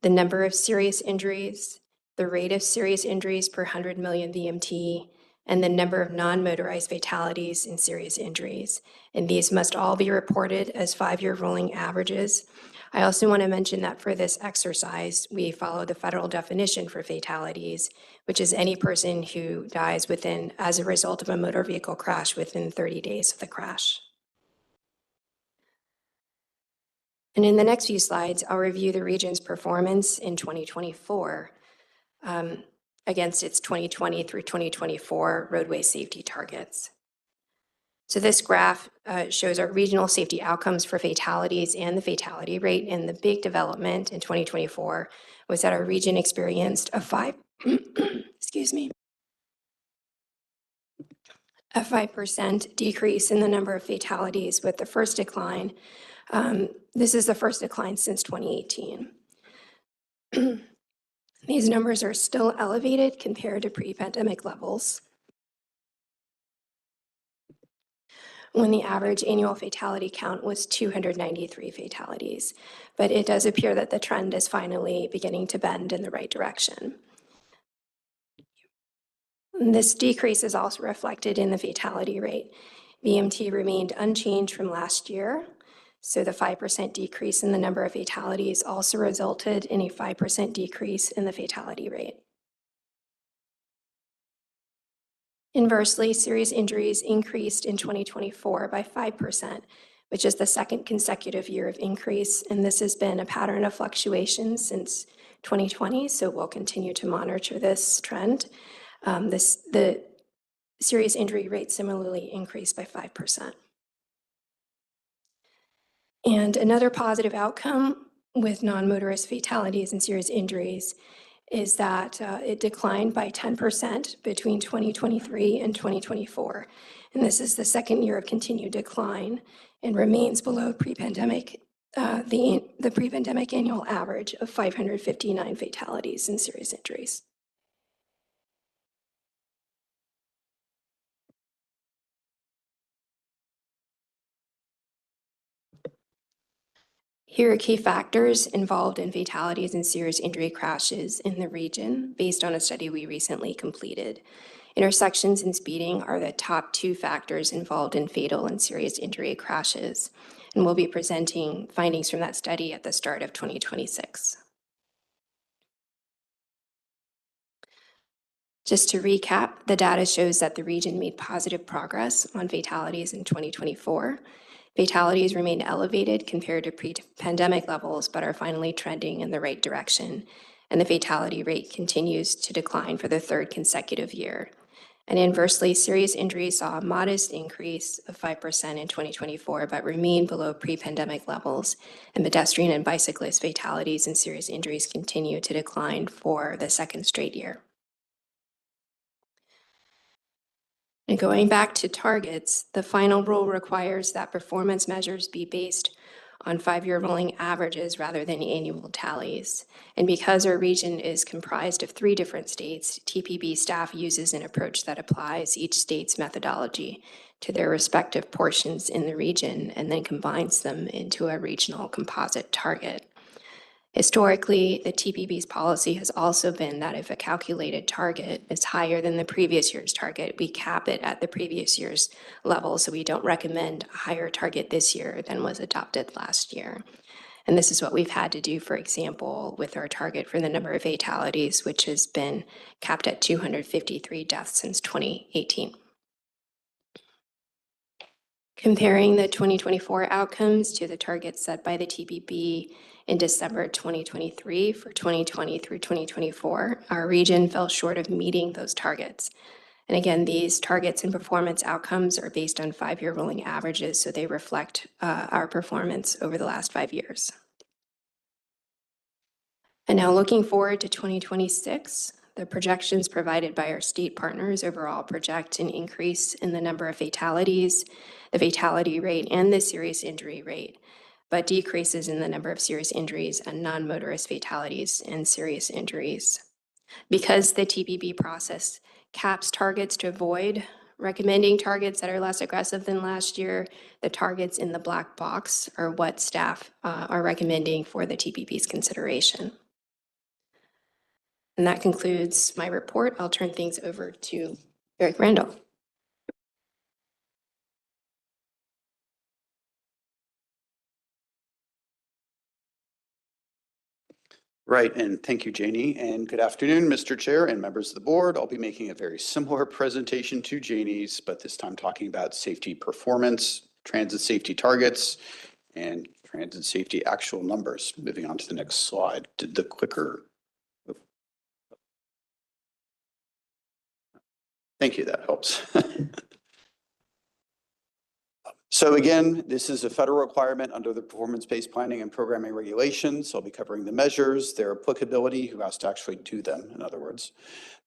Speaker 19: the number of serious injuries, the rate of serious injuries per 100 million VMT, and the number of non-motorized fatalities and serious injuries. And these must all be reported as 5-year rolling averages. I also want to mention that for this exercise, we follow the federal definition for fatalities, which is any person who dies as a result of a motor vehicle crash within 30 days of the crash. And in the next few slides, I'll review the region's performance in 2024 against its 2020 through 2024 roadway safety targets. So this graph shows our regional safety outcomes for fatalities and the fatality rate. And the big development in 2024 was that our region experienced a 5% decrease in the number of fatalities, with the first decline. This is the first decline since 2018. These numbers are still elevated compared to pre-pandemic levels, when the average annual fatality count was 293 fatalities. But it does appear that the trend is finally beginning to bend in the right direction. And this decrease is also reflected in the fatality rate. VMT remained unchanged from last year, so the 5% decrease in the number of fatalities also resulted in a 5% decrease in the fatality rate. Inversely, serious injuries increased in 2024 by 5%, which is the second consecutive year of increase. And this has been a pattern of fluctuation since 2020, so we'll continue to monitor this trend. The serious injury rate similarly increased by 5%. And another positive outcome with non-motorist fatalities and serious injuries is that it declined by 10% between 2023 and 2024. And this is the second year of continued decline and remains below pre-pandemic, the pre-pandemic annual average of 559 fatalities and serious injuries. Here are key factors involved in fatalities and serious injury crashes in the region based on a study we recently completed. Intersections and speeding are the top 2 factors involved in fatal and serious injury crashes, and we'll be presenting findings from that study at the start of 2026. Just to recap, the data shows that the region made positive progress on fatalities in 2024. Fatalities remain elevated compared to pre-pandemic levels, but are finally trending in the right direction. And the fatality rate continues to decline for the 3rd consecutive year. And inversely, serious injuries saw a modest increase of 5% in 2024, but remain below pre-pandemic levels. And pedestrian and bicyclist fatalities and serious injuries continue to decline for the 2nd straight year. And going back to targets, the final rule requires that performance measures be based on 5-year rolling averages rather than annual tallies. And because our region is comprised of 3 different states, TPB staff uses an approach that applies each state's methodology to their respective portions in the region and then combines them into a regional composite target. Historically, the TPB's policy has also been that if a calculated target is higher than the previous year's target, we cap it at the previous year's level, so we don't recommend a higher target this year than was adopted last year. And this is what we've had to do, for example, with our target for the number of fatalities, which has been capped at 253 deaths since 2018. Comparing the 2024 outcomes to the targets set by the TPB in December 2023 for 2020 through 2024, our region fell short of meeting those targets. And again, these targets and performance outcomes are based on 5-year rolling averages, so they reflect our performance over the last 5 years. And now looking forward to 2026, the projections provided by our state partners overall project an increase in the number of fatalities, the fatality rate, and the serious injury rate, but decreases in the number of serious injuries and non-motorist fatalities and serious injuries. Because the TPB process caps targets to avoid recommending targets that are less aggressive than last year, the targets in the black box are what staff are recommending for the TPB's consideration. And that concludes my report. I'll turn things over to Eric Randall.
Speaker 20: Right, and thank you, Janie, and good afternoon, Mr. Chair and members of the board. I'll be making a very similar presentation to Janie's, but this time talking about safety performance, transit safety targets, and transit safety actual numbers. Moving on to the next slide. Did the clicker... Thank you, that helps. So again, this is a federal requirement under the performance-based planning and programming regulations. I'll be covering the measures, their applicability, who has to actually do them, in other words.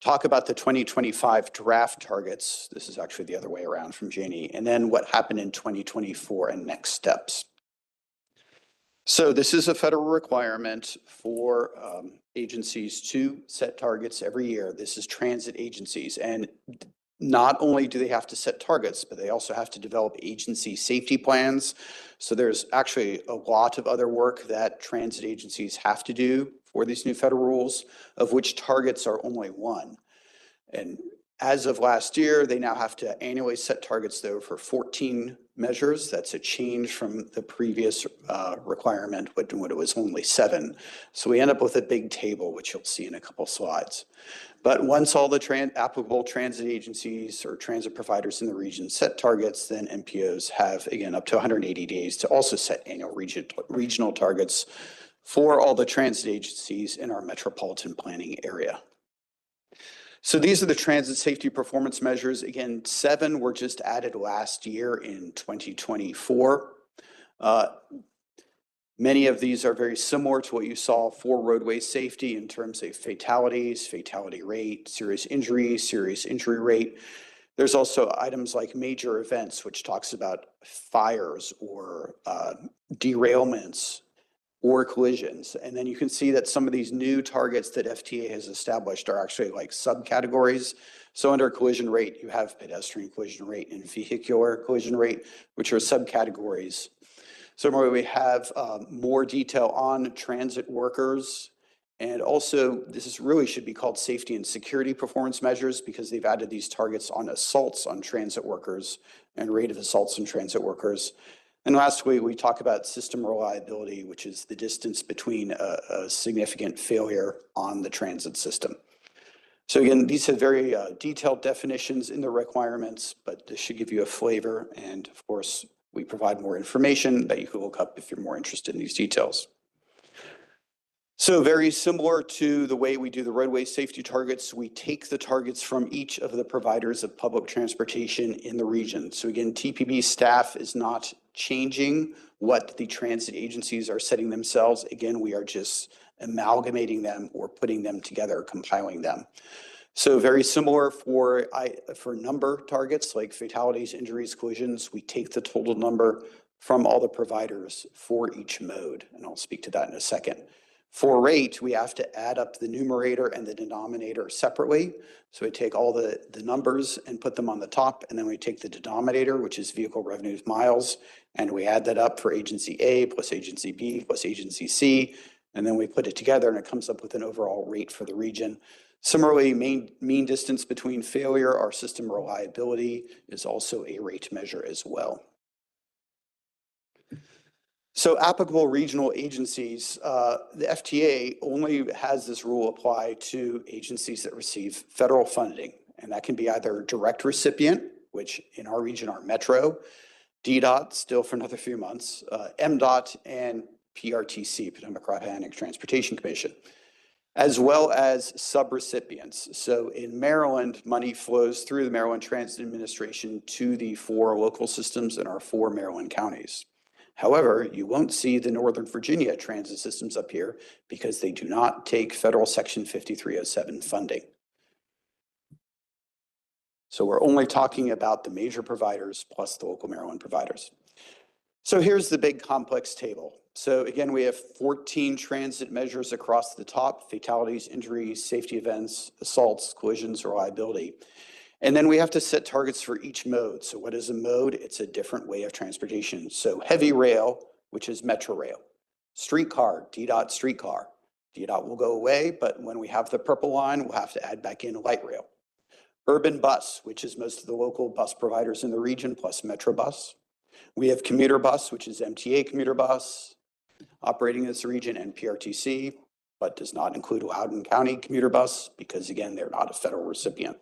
Speaker 20: Talk about the 2025 draft targets. This is actually the other way around from Janie. And then what happened in 2024 and next steps. So this is a federal requirement for agencies to set targets every year. This is transit agencies. And not only do they have to set targets, but they also have to develop agency safety plans. So there's actually a lot of other work that transit agencies have to do for these new federal rules, of which targets are only one. And as of last year, they now have to annually set targets, though, for 14 measures. That's a change from the previous requirement when it was only 7. So we end up with a big table, which you'll see in a couple slides. But once all the applicable transit agencies or transit providers in the region set targets, then MPOs have, again, up to 180 days to also set annual regional targets for all the transit agencies in our metropolitan planning area. So these are the transit safety performance measures. Again, 7 were just added last year in 2024. Many of these are very similar to what you saw for roadway safety in terms of fatalities, fatality rate, serious injury rate. There's also items like major events, which talks about fires or derailments or collisions. And then you can see that some of these new targets that FTA has established are actually like subcategories. So under collision rate, you have pedestrian collision rate and vehicular collision rate, which are subcategories. Similarly, we have more detail on transit workers. And also, really should be called safety and security performance measures because they've added these targets on assaults on transit workers and rate of assaults on transit workers. And lastly, we talk about system reliability, which is the distance between a significant failure on the transit system. So again, these have very detailed definitions in the requirements, but this should give you a flavor. And of course, we provide more information that you can look up if you're more interested in these details. So very similar to the way we do the roadway safety targets, we take the targets from each of the providers of public transportation in the region. So again, TPB staff is not changing what the transit agencies are setting themselves. Again, we are just amalgamating them or putting them together, compiling them. So very similar for number targets like fatalities, injuries, collisions, we take the total number from all the providers for each mode, and I'll speak to that in a second. For rate, we have to add up the numerator and the denominator separately. So we take all the numbers and put them on the top, and then we take the denominator, which is vehicle revenues miles, and we add that up for agency A plus agency B plus agency C, and then we put it together and it comes up with an overall rate for the region. Similarly, mean distance between failure, our system reliability is also a rate measure as well. So applicable regional agencies, the FTA only has this rule apply to agencies that receive federal funding, and that can be either direct recipient, which in our region are Metro, DDOT still for another few months, MDOT, and PRTC, Potomac Rappahannock Transportation Commission, as well as subrecipients. So in Maryland, money flows through the Maryland Transit Administration to the 4 local systems in our 4 Maryland counties. However, you won't see the Northern Virginia transit systems up here because they do not take federal Section 5307 funding. So we're only talking about the major providers plus the local Maryland providers. So here's the big complex table. So again, we have 14 transit measures across the top: fatalities, injuries, safety events, assaults, collisions, reliability. And then we have to set targets for each mode. So what is a mode? It's a different way of transportation. So heavy rail, which is Metro Rail. Streetcar, DDOT streetcar. DDOT will go away, but when we have the purple line, we'll have to add back in light rail. Urban bus, which is most of the local bus providers in the region, plus Metro bus. We have commuter bus, which is MTA commuter bus, operating in this region, and PRTC, but does not include Loudoun County commuter bus because, again, they're not a federal recipient.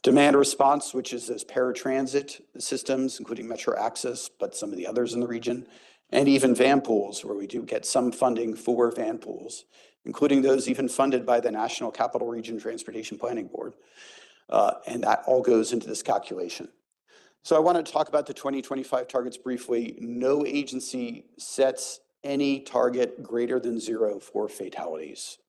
Speaker 20: Demand response, which is those paratransit systems, including Metro Access, but some of the others in the region, and even van pools, where we do get some funding for van pools, including those even funded by the National Capital Region Transportation Planning Board. And that all goes into this calculation. So I want to talk about the 2025 targets briefly. No agency sets any target greater than 0 for fatalities.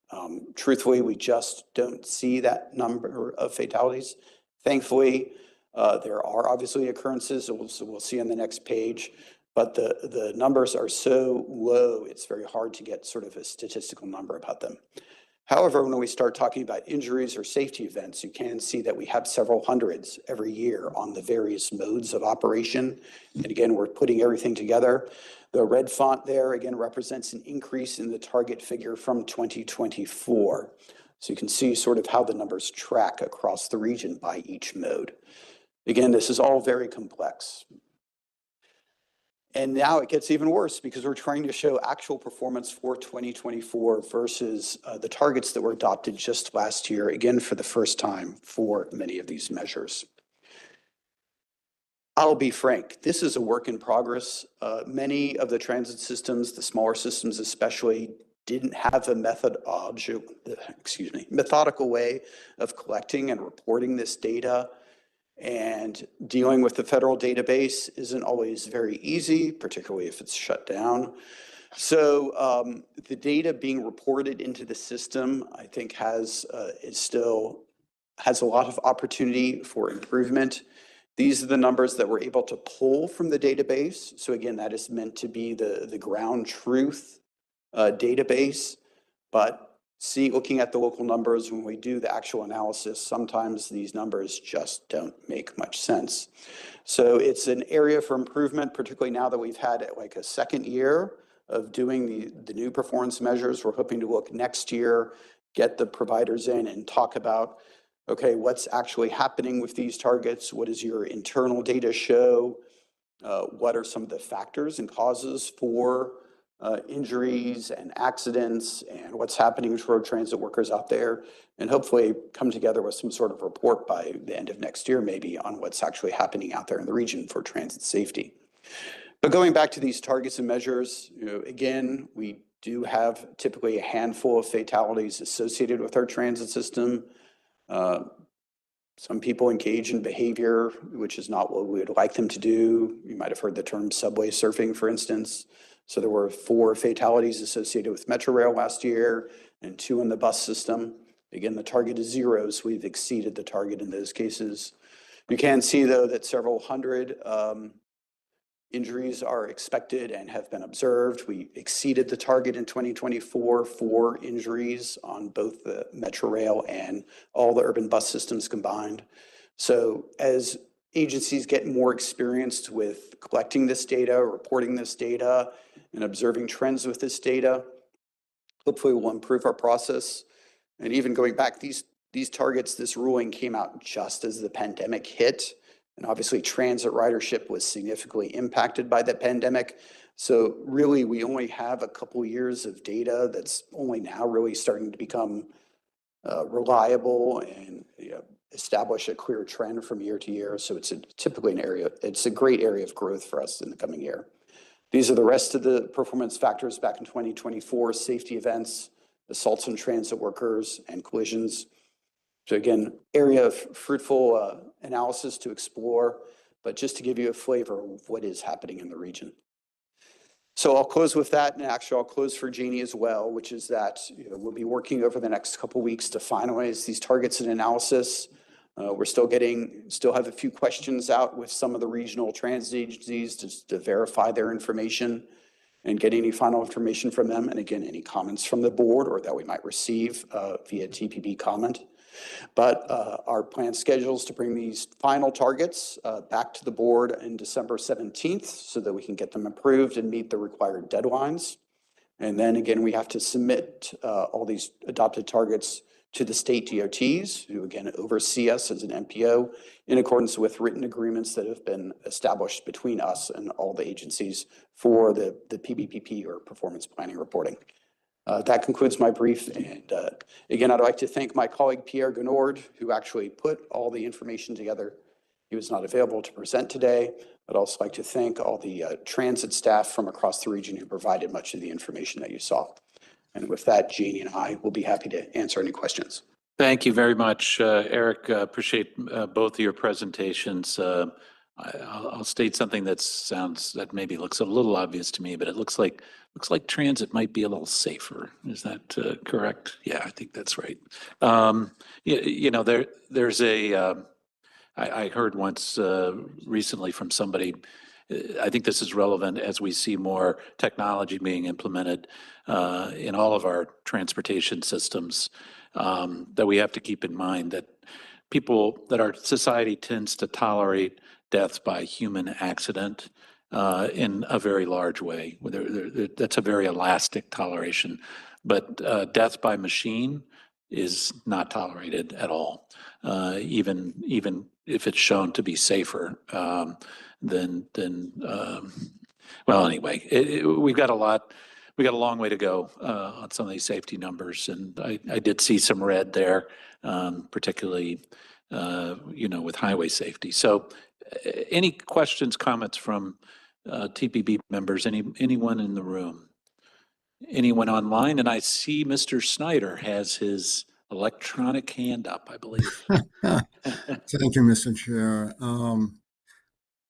Speaker 20: Truthfully, we just don't see that number of fatalities. Thankfully, there are obviously occurrences, we'll see on the next page, but the numbers are so low, it's very hard to get sort of a statistical number about them. However, when we start talking about injuries or safety events, you can see that we have several hundreds every year on the various modes of operation. And again, we're putting everything together. The red font there, again, represents an increase in the target figure from 2024. So you can see sort of how the numbers track across the region by each mode. Again, this is all very complex. And now it gets even worse because we're trying to show actual performance for 2024 versus the targets that were adopted just last year, again, for the first time for many of these measures. I'll be frank, this is a work in progress. Many of the transit systems, the smaller systems especially, didn't have a methodical way of collecting and reporting this data. And dealing with the federal database isn't always very easy, particularly if it's shut down. So the data being reported into the system, I think, still has a lot of opportunity for improvement. These are the numbers that we're able to pull from the database. So again, that is meant to be the ground truth database, but looking at the local numbers, when we do the actual analysis, sometimes these numbers just don't make much sense. So it's an area for improvement, particularly now that we've had like a second year of doing the new performance measures. We're hoping to look next year, get the providers in and talk about, okay, what's actually happening with these targets? What does your internal data show? What are some of the factors and causes for injuries and accidents, and what's happening to road transit workers out there, and hopefully come together with some sort of report by the end of next year, maybe, on what's actually happening out there in the region for transit safety. But going back to these targets and measures, again, we do have typically a handful of fatalities associated with our transit system. Some people engage in behavior which is not what we would like them to do. You might have heard the term subway surfing, for instance. So there were 4 fatalities associated with Metro Rail last year and 2 in the bus system. Again, the target is 0, so we've exceeded the target in those cases. You can see, though, that several hundred injuries are expected and have been observed. We exceeded the target in 2024 for injuries on both the Metro Rail and all the urban bus systems combined. So as agencies get more experienced with collecting this data, reporting this data, and observing trends with this data, hopefully we'll improve our process. And even going back, these targets, this ruling came out just as the pandemic hit. And obviously transit ridership was significantly impacted by the pandemic. So really, we only have a couple years of data that's only now really starting to become reliable and establish a clear trend from year to year. So it's typically it's a great area of growth for us in the coming year. These are the rest of the performance factors back in 2024, safety events, assaults on transit workers, and collisions. So again, area of fruitful analysis to explore, but just to give you a flavor of what is happening in the region. So I'll close with that, and actually I'll close for Jeannie as well, which is that we'll be working over the next couple of weeks to finalize these targets and analysis. We're still have a few questions out with some of the regional transit agencies to verify their information and get any final information from them. And again, any comments from the board or that we might receive via TPB comment. But our planned schedule is to bring these final targets back to the board in December 17th so that we can get them approved and meet the required deadlines. And then again, we have to submit all these adopted targets to the state DOTs, who again oversee us as an MPO in accordance with written agreements that have been established between us and all the agencies for the PBPP or performance planning reporting. That concludes my brief. And again, I'd like to thank my colleague Pierre Guinord, who actually put all the information together. He was not available to present today. I'd also like to thank all the transit staff from across the region who provided much of the information that you saw. And with that, Jeannie and I will be happy to answer any questions.
Speaker 1: Thank you very much, Eric. Appreciate both of your presentations. I'll state something that maybe looks a little obvious to me, but it looks like transit might be a little safer. Is that correct? Yeah, I think that's right. There's I heard once recently from somebody. I think this is relevant as we see more technology being implemented in all of our transportation systems, that we have to keep in mind that our society tends to tolerate death by human accident in a very large way. That's a very elastic toleration, but death by machine is not tolerated at all, even if it's shown to be safer well, anyway, we've got a long way to go on some of these safety numbers, and I did see some red there, particularly with highway safety. So any questions, comments from TPB members, anyone in the room? Anyone online? And I see Mr. Snyder has his electronic hand up, I believe.
Speaker 11: Thank you, Mr. Chair.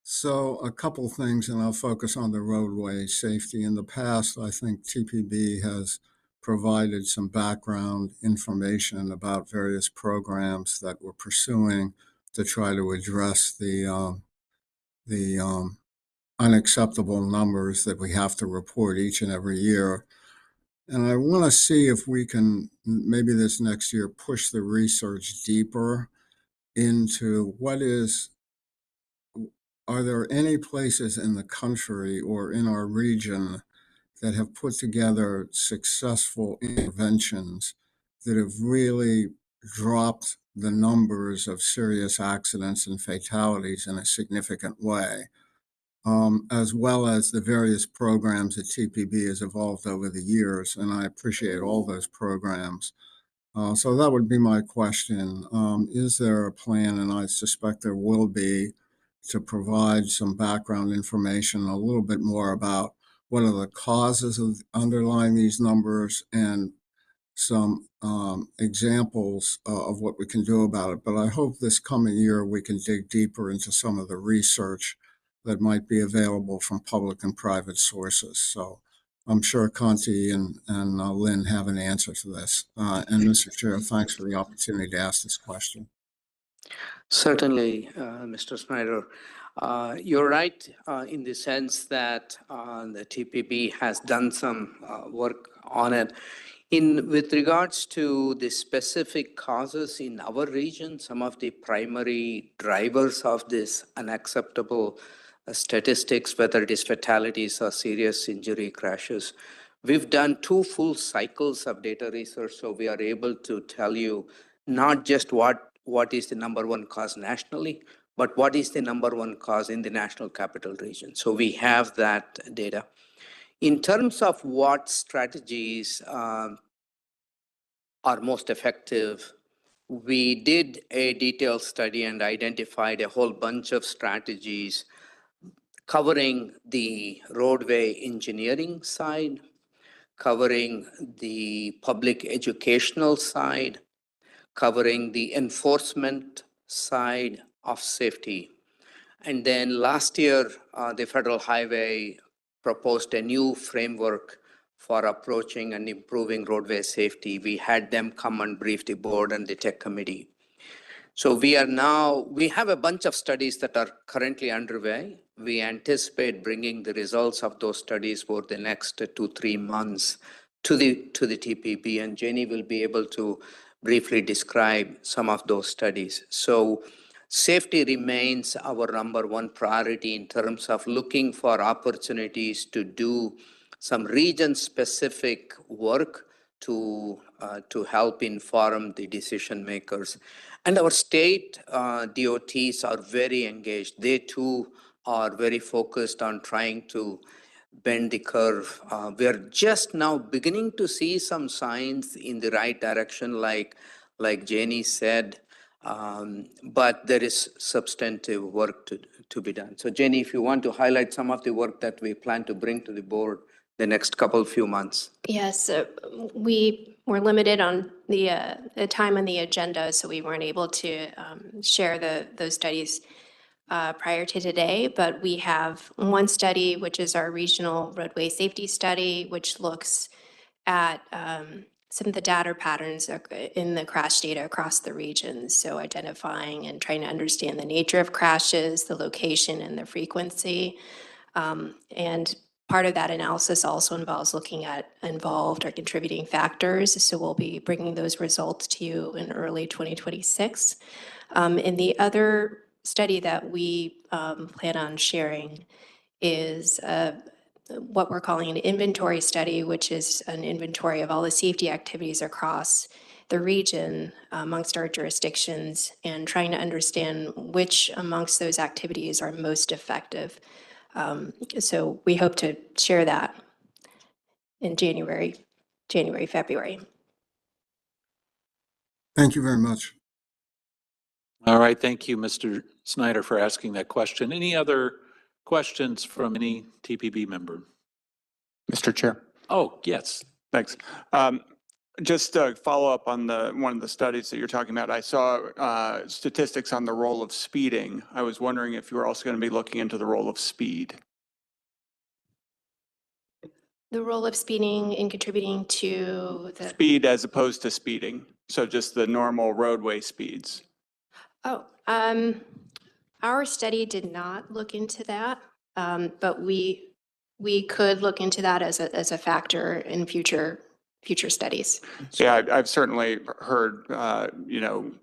Speaker 11: So a couple things, and I'll focus on the roadway safety. In the past, I think TPB has provided some background information about various programs that we're pursuing to try to address the unacceptable numbers that we have to report each and every year. And I want to see if we can, maybe this next year, push the research deeper into are there any places in the country or in our region that have put together successful interventions that have really dropped the numbers of serious accidents and fatalities in a significant way, as well as the various programs that TPB has evolved over the years. And I appreciate all those programs. So that would be my question. Is there a plan, and I suspect there will be, to provide some background information, a little bit more about what are the causes of underlying these numbers and some examples of what we can do about it. But I hope this coming year we can dig deeper into some of the research that might be available from public and private sources. So I'm sure Conti and Lynn have an answer to this. And Mr. Chair, thanks for the opportunity to ask this question.
Speaker 16: Certainly, Mr. Snyder. You're right in the sense that the TPB has done some work on it. With regards to the specific causes in our region, some of the primary drivers of this unacceptable statistics, whether it is fatalities or serious injury crashes, we've done 2 full cycles of data research, so we are able to tell you not just what is the number 1 cause nationally, but what is the number 1 cause in the national capital region. So we have that data. In terms of what strategies are most effective we did a detailed study and identified a whole bunch of strategies covering the roadway engineering side, covering the public educational side, covering the enforcement side of safety. And then last year, the Federal Highway proposed a new framework for approaching and improving roadway safety. We had them come and brief the board and the tech committee. So we have a bunch of studies that are currently underway. We anticipate bringing the results of those studies for the next 2-3 months to the TPB, and Jenny will be able to briefly describe some of those studies. So safety remains our number one priority in terms of looking for opportunities to do some region-specific work to help inform the decision makers. And our state DOTs are very engaged. They too are very focused on trying to bend the curve. We are just now beginning to see some signs in the right direction, like Janie said, but there is substantive work to be done. So Janie, if you want to highlight some of the work that we plan to bring to the board the next few months.
Speaker 19: Yes, we were limited on the time on the agenda, so we weren't able to share those studies prior to today, but we have one study, which is our regional roadway safety study, which looks at some of the data patterns in the crash data across the regions. So identifying and trying to understand the nature of crashes, the location and the frequency. And part of that analysis also involves looking at involved or contributing factors. So we'll be bringing those results to you in early 2026. And the other study that we plan on sharing is what we're calling an inventory study, which is an inventory of all the safety activities across the region amongst our jurisdictions and trying to understand which amongst those activities are most effective. So we hope to share that in January, February.
Speaker 11: Thank you very much.
Speaker 1: All right, thank you, Mr. Snyder, for asking that question. Any other questions from any TPB member?
Speaker 9: Mr. Chair.
Speaker 1: Oh, yes.
Speaker 9: Thanks. Just to follow up on one of the studies that you're talking about, I saw statistics on the role of speeding. I was wondering if you were also going to be looking into the role of speed.
Speaker 19: The role of speeding in contributing to the
Speaker 9: Speed as opposed to speeding. So just the normal roadway speeds.
Speaker 19: Our study did not look into that, but we could look into that as a factor in future studies.
Speaker 9: Yeah, I've certainly heard,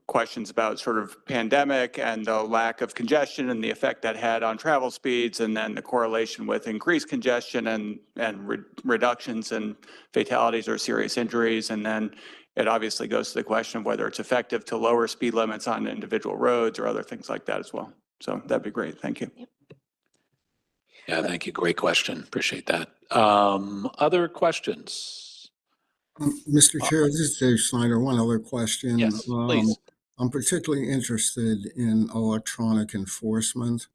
Speaker 9: questions about sort of pandemic and the lack of congestion and the effect that had on travel speeds, and then the correlation with increased congestion and reductions in fatalities or serious injuries. And then it obviously goes to the question of whether it's effective to lower speed limits on individual roads or other things like that as well. So that'd be great. Thank you.
Speaker 1: Yeah, thank you. Great question. Appreciate that. Other questions?
Speaker 11: Mr. Chair, this is Dave Snyder. One other question.
Speaker 1: Yes, please.
Speaker 11: I'm particularly interested in electronic enforcement.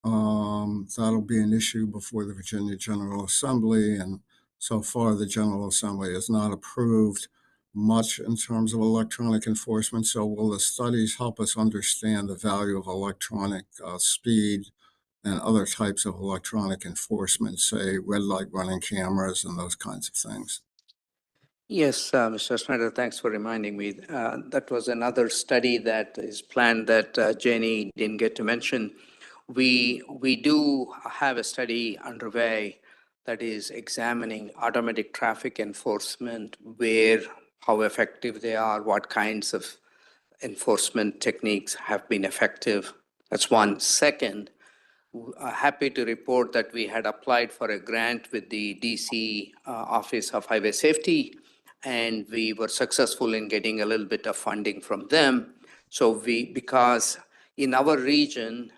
Speaker 11: That'll be an issue before the Virginia General Assembly, and so far the General Assembly has not approved much in terms of electronic enforcement. So will the studies help us understand the value of electronic speed and other types of electronic enforcement, say red light running cameras and those kinds of things?
Speaker 16: Yes, Mr. Snyder, thanks for reminding me. That was another study that is planned that Janie didn't get to mention. We do have a study underway that is examining automatic traffic enforcement, how effective they are, what kinds of enforcement techniques have been effective. That's one. Second, happy to report that we had applied for a grant with the DC Office of Highway Safety, and we were successful in getting a little bit of funding from them. So because in our region,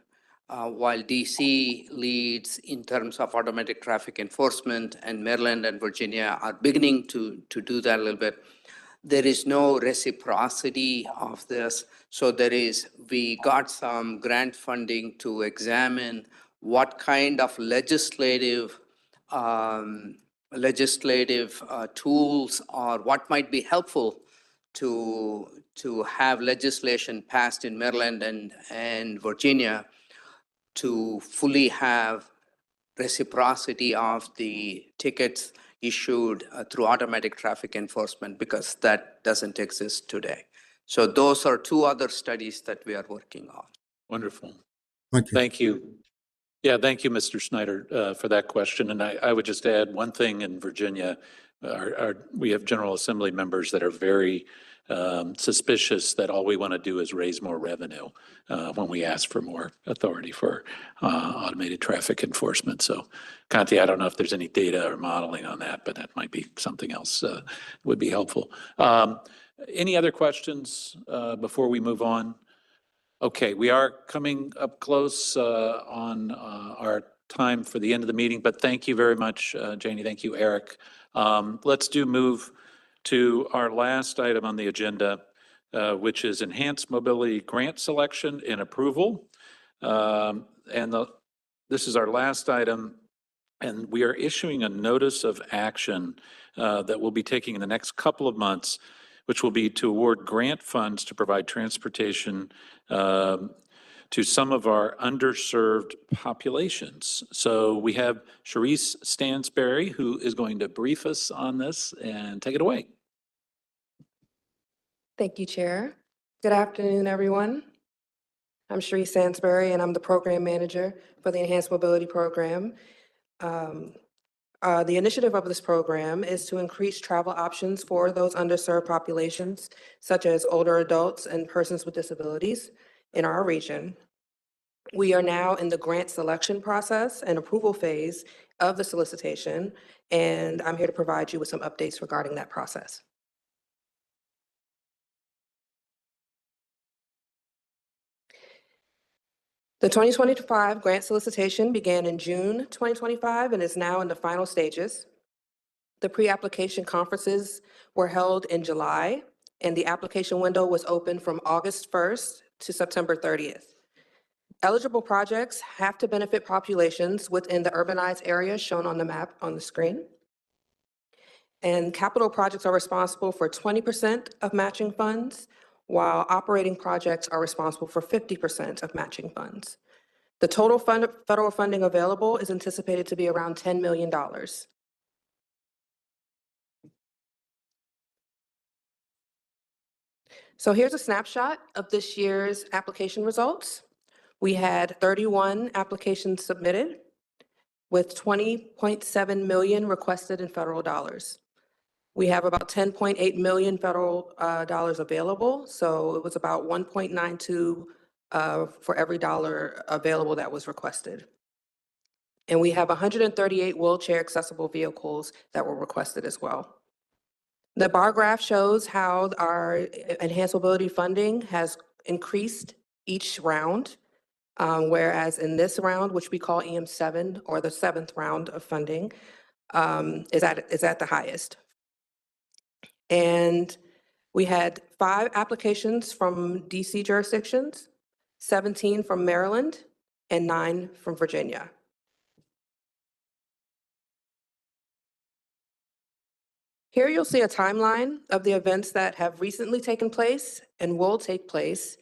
Speaker 16: while DC leads in terms of automatic traffic enforcement, and Maryland and Virginia are beginning to do that a little bit, there is no reciprocity of this. So we got some grant funding to examine what kind of legislative tools or what might be helpful to have legislation passed in Maryland and Virginia to fully have reciprocity of the tickets issued through automatic traffic enforcement, because that doesn't exist today. So those are two other studies that we are working on.
Speaker 1: Wonderful.
Speaker 11: Thank you.
Speaker 1: Thank you. Yeah, thank you, Mr. Snyder, for that question. And I would just add one thing in Virginia. We have General Assembly members that are very suspicious that all we want to do is raise more revenue when we ask for more authority for automated traffic enforcement. So, Conti, I don't know if there's any data or modeling on that, but that might be something else would be helpful. Any other questions before we move on? Okay, we are coming up close on our time for the end of the meeting, but thank you very much, Janie. Thank you, Eric. Let's move to our last item on the agenda, which is enhanced mobility grant selection and approval. This is our last item, and we are issuing a notice of action that we'll be taking in the next couple of months, which will be to award grant funds to provide transportation to some of our underserved populations. So we have Sharice Stansberry, who is going to brief us on this, and take it away.
Speaker 17: Thank you, Chair. Good afternoon, everyone. I'm Sharice Stansberry, and I'm the Program Manager for the Enhanced Mobility Program. The initiative of this program is to increase travel options for those underserved populations, such as older adults and persons with disabilities in our region. We are now in the grant selection process and approval phase of the solicitation, and I'm here to provide you with some updates regarding that process. The 2025 grant solicitation began in June 2025 and is now in the final stages. The pre-application conferences were held in July, and the application window was open from August 1st to September 30th. Eligible projects have to benefit populations within the urbanized areas shown on the map on the screen. And capital projects are responsible for 20% of matching funds, while operating projects are responsible for 50% of matching funds. The total federal funding available is anticipated to be around $10 million. So here's a snapshot of this year's application results. We had 31 applications submitted with $20.7 million requested in federal dollars. We have about $10.8 million federal dollars available, so it was about 1.92 for every dollar available that was requested. And we have 138 wheelchair accessible vehicles that were requested as well. The bar graph shows how our enhanced mobility funding has increased each round, whereas in this round, which we call EM7, or the 7th round of funding, is at the highest. And we had 5 applications from DC jurisdictions, 17 from Maryland, and 9 from Virginia. Here you'll see a timeline of the events that have recently taken place and will take place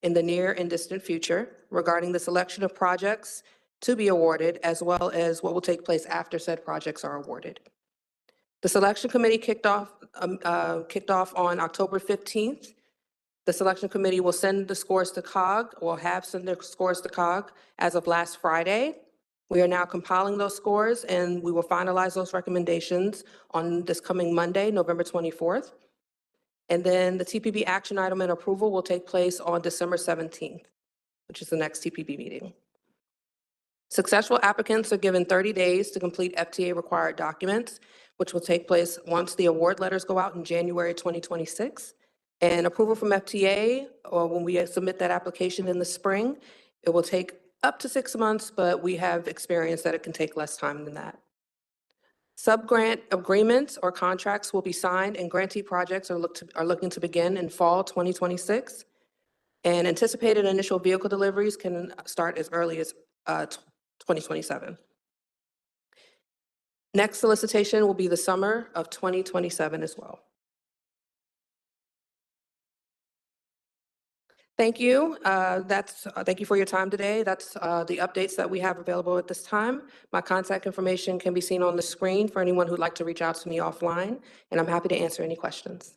Speaker 17: in the near and distant future regarding the selection of projects to be awarded, as well as what will take place after said projects are awarded. The selection committee kicked off on October 15th. The selection committee will send the scores to COG, or have sent their scores to COG as of last Friday. We are now compiling those scores, and we will finalize those recommendations on this coming Monday, November 24th. And then the TPB action item and approval will take place on December 17th, which is the next TPB meeting. Successful applicants are given 30 days to complete FTA required documents, which will take place once the award letters go out in January 2026. And approval from FTA, or when we submit that application in the spring, it will take up to 6 months, but we have experience that it can take less time than that.
Speaker 21: Sub-grant agreements or contracts will be signed and grantee projects are looking to begin in fall 2026. And anticipated initial vehicle deliveries can start as early as 2027. Next solicitation will be the summer of 2027 as well. Thank you. Thank you for your time today. That's the updates that we have available at this time. My contact information can be seen on the screen for anyone who'd like to reach out to me offline, and I'm happy to answer any questions.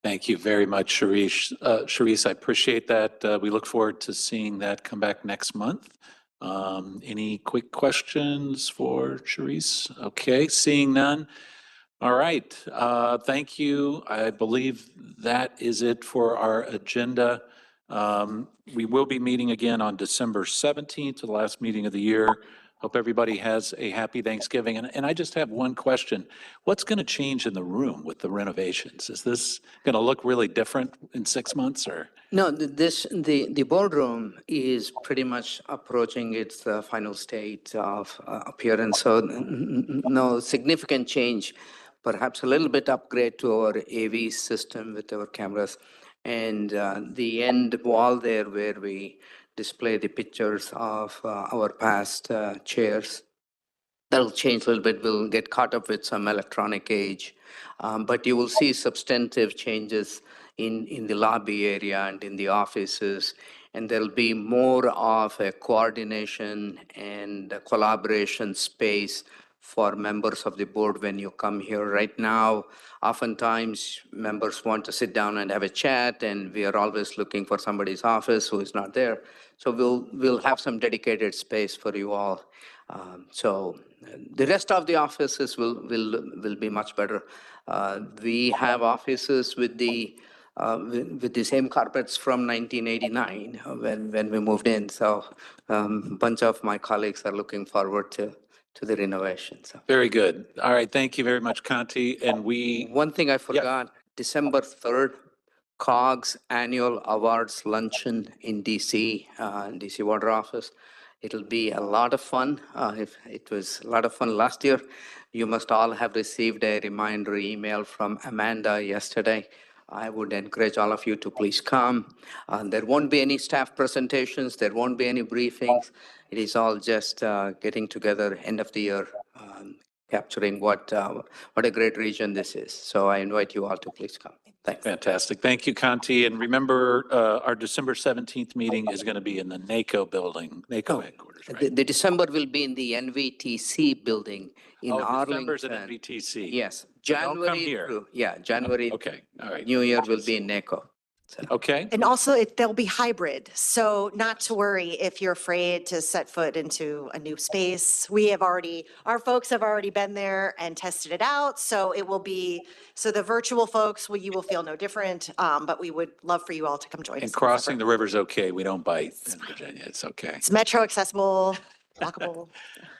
Speaker 1: Thank you very much, Sharice. Sharice, I appreciate that. We look forward to seeing that come back next month. Any quick questions for Sharice? Okay, seeing none. All right, thank you. I believe that is it for our agenda. We will be meeting again on December 17th, the last meeting of the year. Hope everybody has a happy Thanksgiving. And I just have one question. What's going to change in the room with the renovations? Is this going to look really different in 6 months or?
Speaker 16: No, the boardroom is pretty much approaching its final state of appearance. So no significant change, perhaps a little bit upgrade to our AV system with our cameras. And the end wall there where we display the pictures of our past chairs. That'll change a little bit. We'll get caught up with some electronic age. But you will see substantive changes in the lobby area and in the offices. And there'll be more of a coordination and a collaboration space for members of the board when you come here. Right now, oftentimes members want to sit down and have a chat, and we are always looking for somebody's office who is not there. So we'll have some dedicated space for you all. So the rest of the offices will be much better. We have offices with the same carpets from 1989 when we moved in. So a bunch of my colleagues are looking forward to the renovation. So.
Speaker 1: Very good. All right, thank you very much, Conti. And
Speaker 16: One thing I forgot, December 3rd, COGS Annual Awards Luncheon in DC, DC Water Office. It'll be a lot of fun. If it was a lot of fun last year, you must all have received a reminder email from Amanda yesterday. I would encourage all of you to please come. There won't be any staff presentations. There won't be any briefings. It is all just getting together end of the year, capturing what a great region this is. So I invite you all to please come. Thanks.
Speaker 1: Fantastic. Thank you, Conti. And remember, our December 17th meeting is going to be in the NACO building, NACO headquarters, right?
Speaker 16: The December will be in the NVTC building in Arlington.
Speaker 1: December's at NVTC.
Speaker 16: Yes.
Speaker 1: Don't come here.
Speaker 16: January.
Speaker 1: Okay, all right.
Speaker 16: New Year will be in NACO.
Speaker 1: Okay.
Speaker 2: And also, they'll be hybrid, so not to worry if you're afraid to set foot into a new space. Our folks have already been there and tested it out, so the virtual folks, you will feel no different, but we would love for you all to come join us.
Speaker 1: And crossing the river's okay. We don't bite in Virginia. It's okay.
Speaker 2: It's metro accessible, walkable.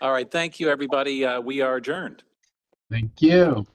Speaker 1: All right, thank you, everybody. We are adjourned.
Speaker 22: Thank you.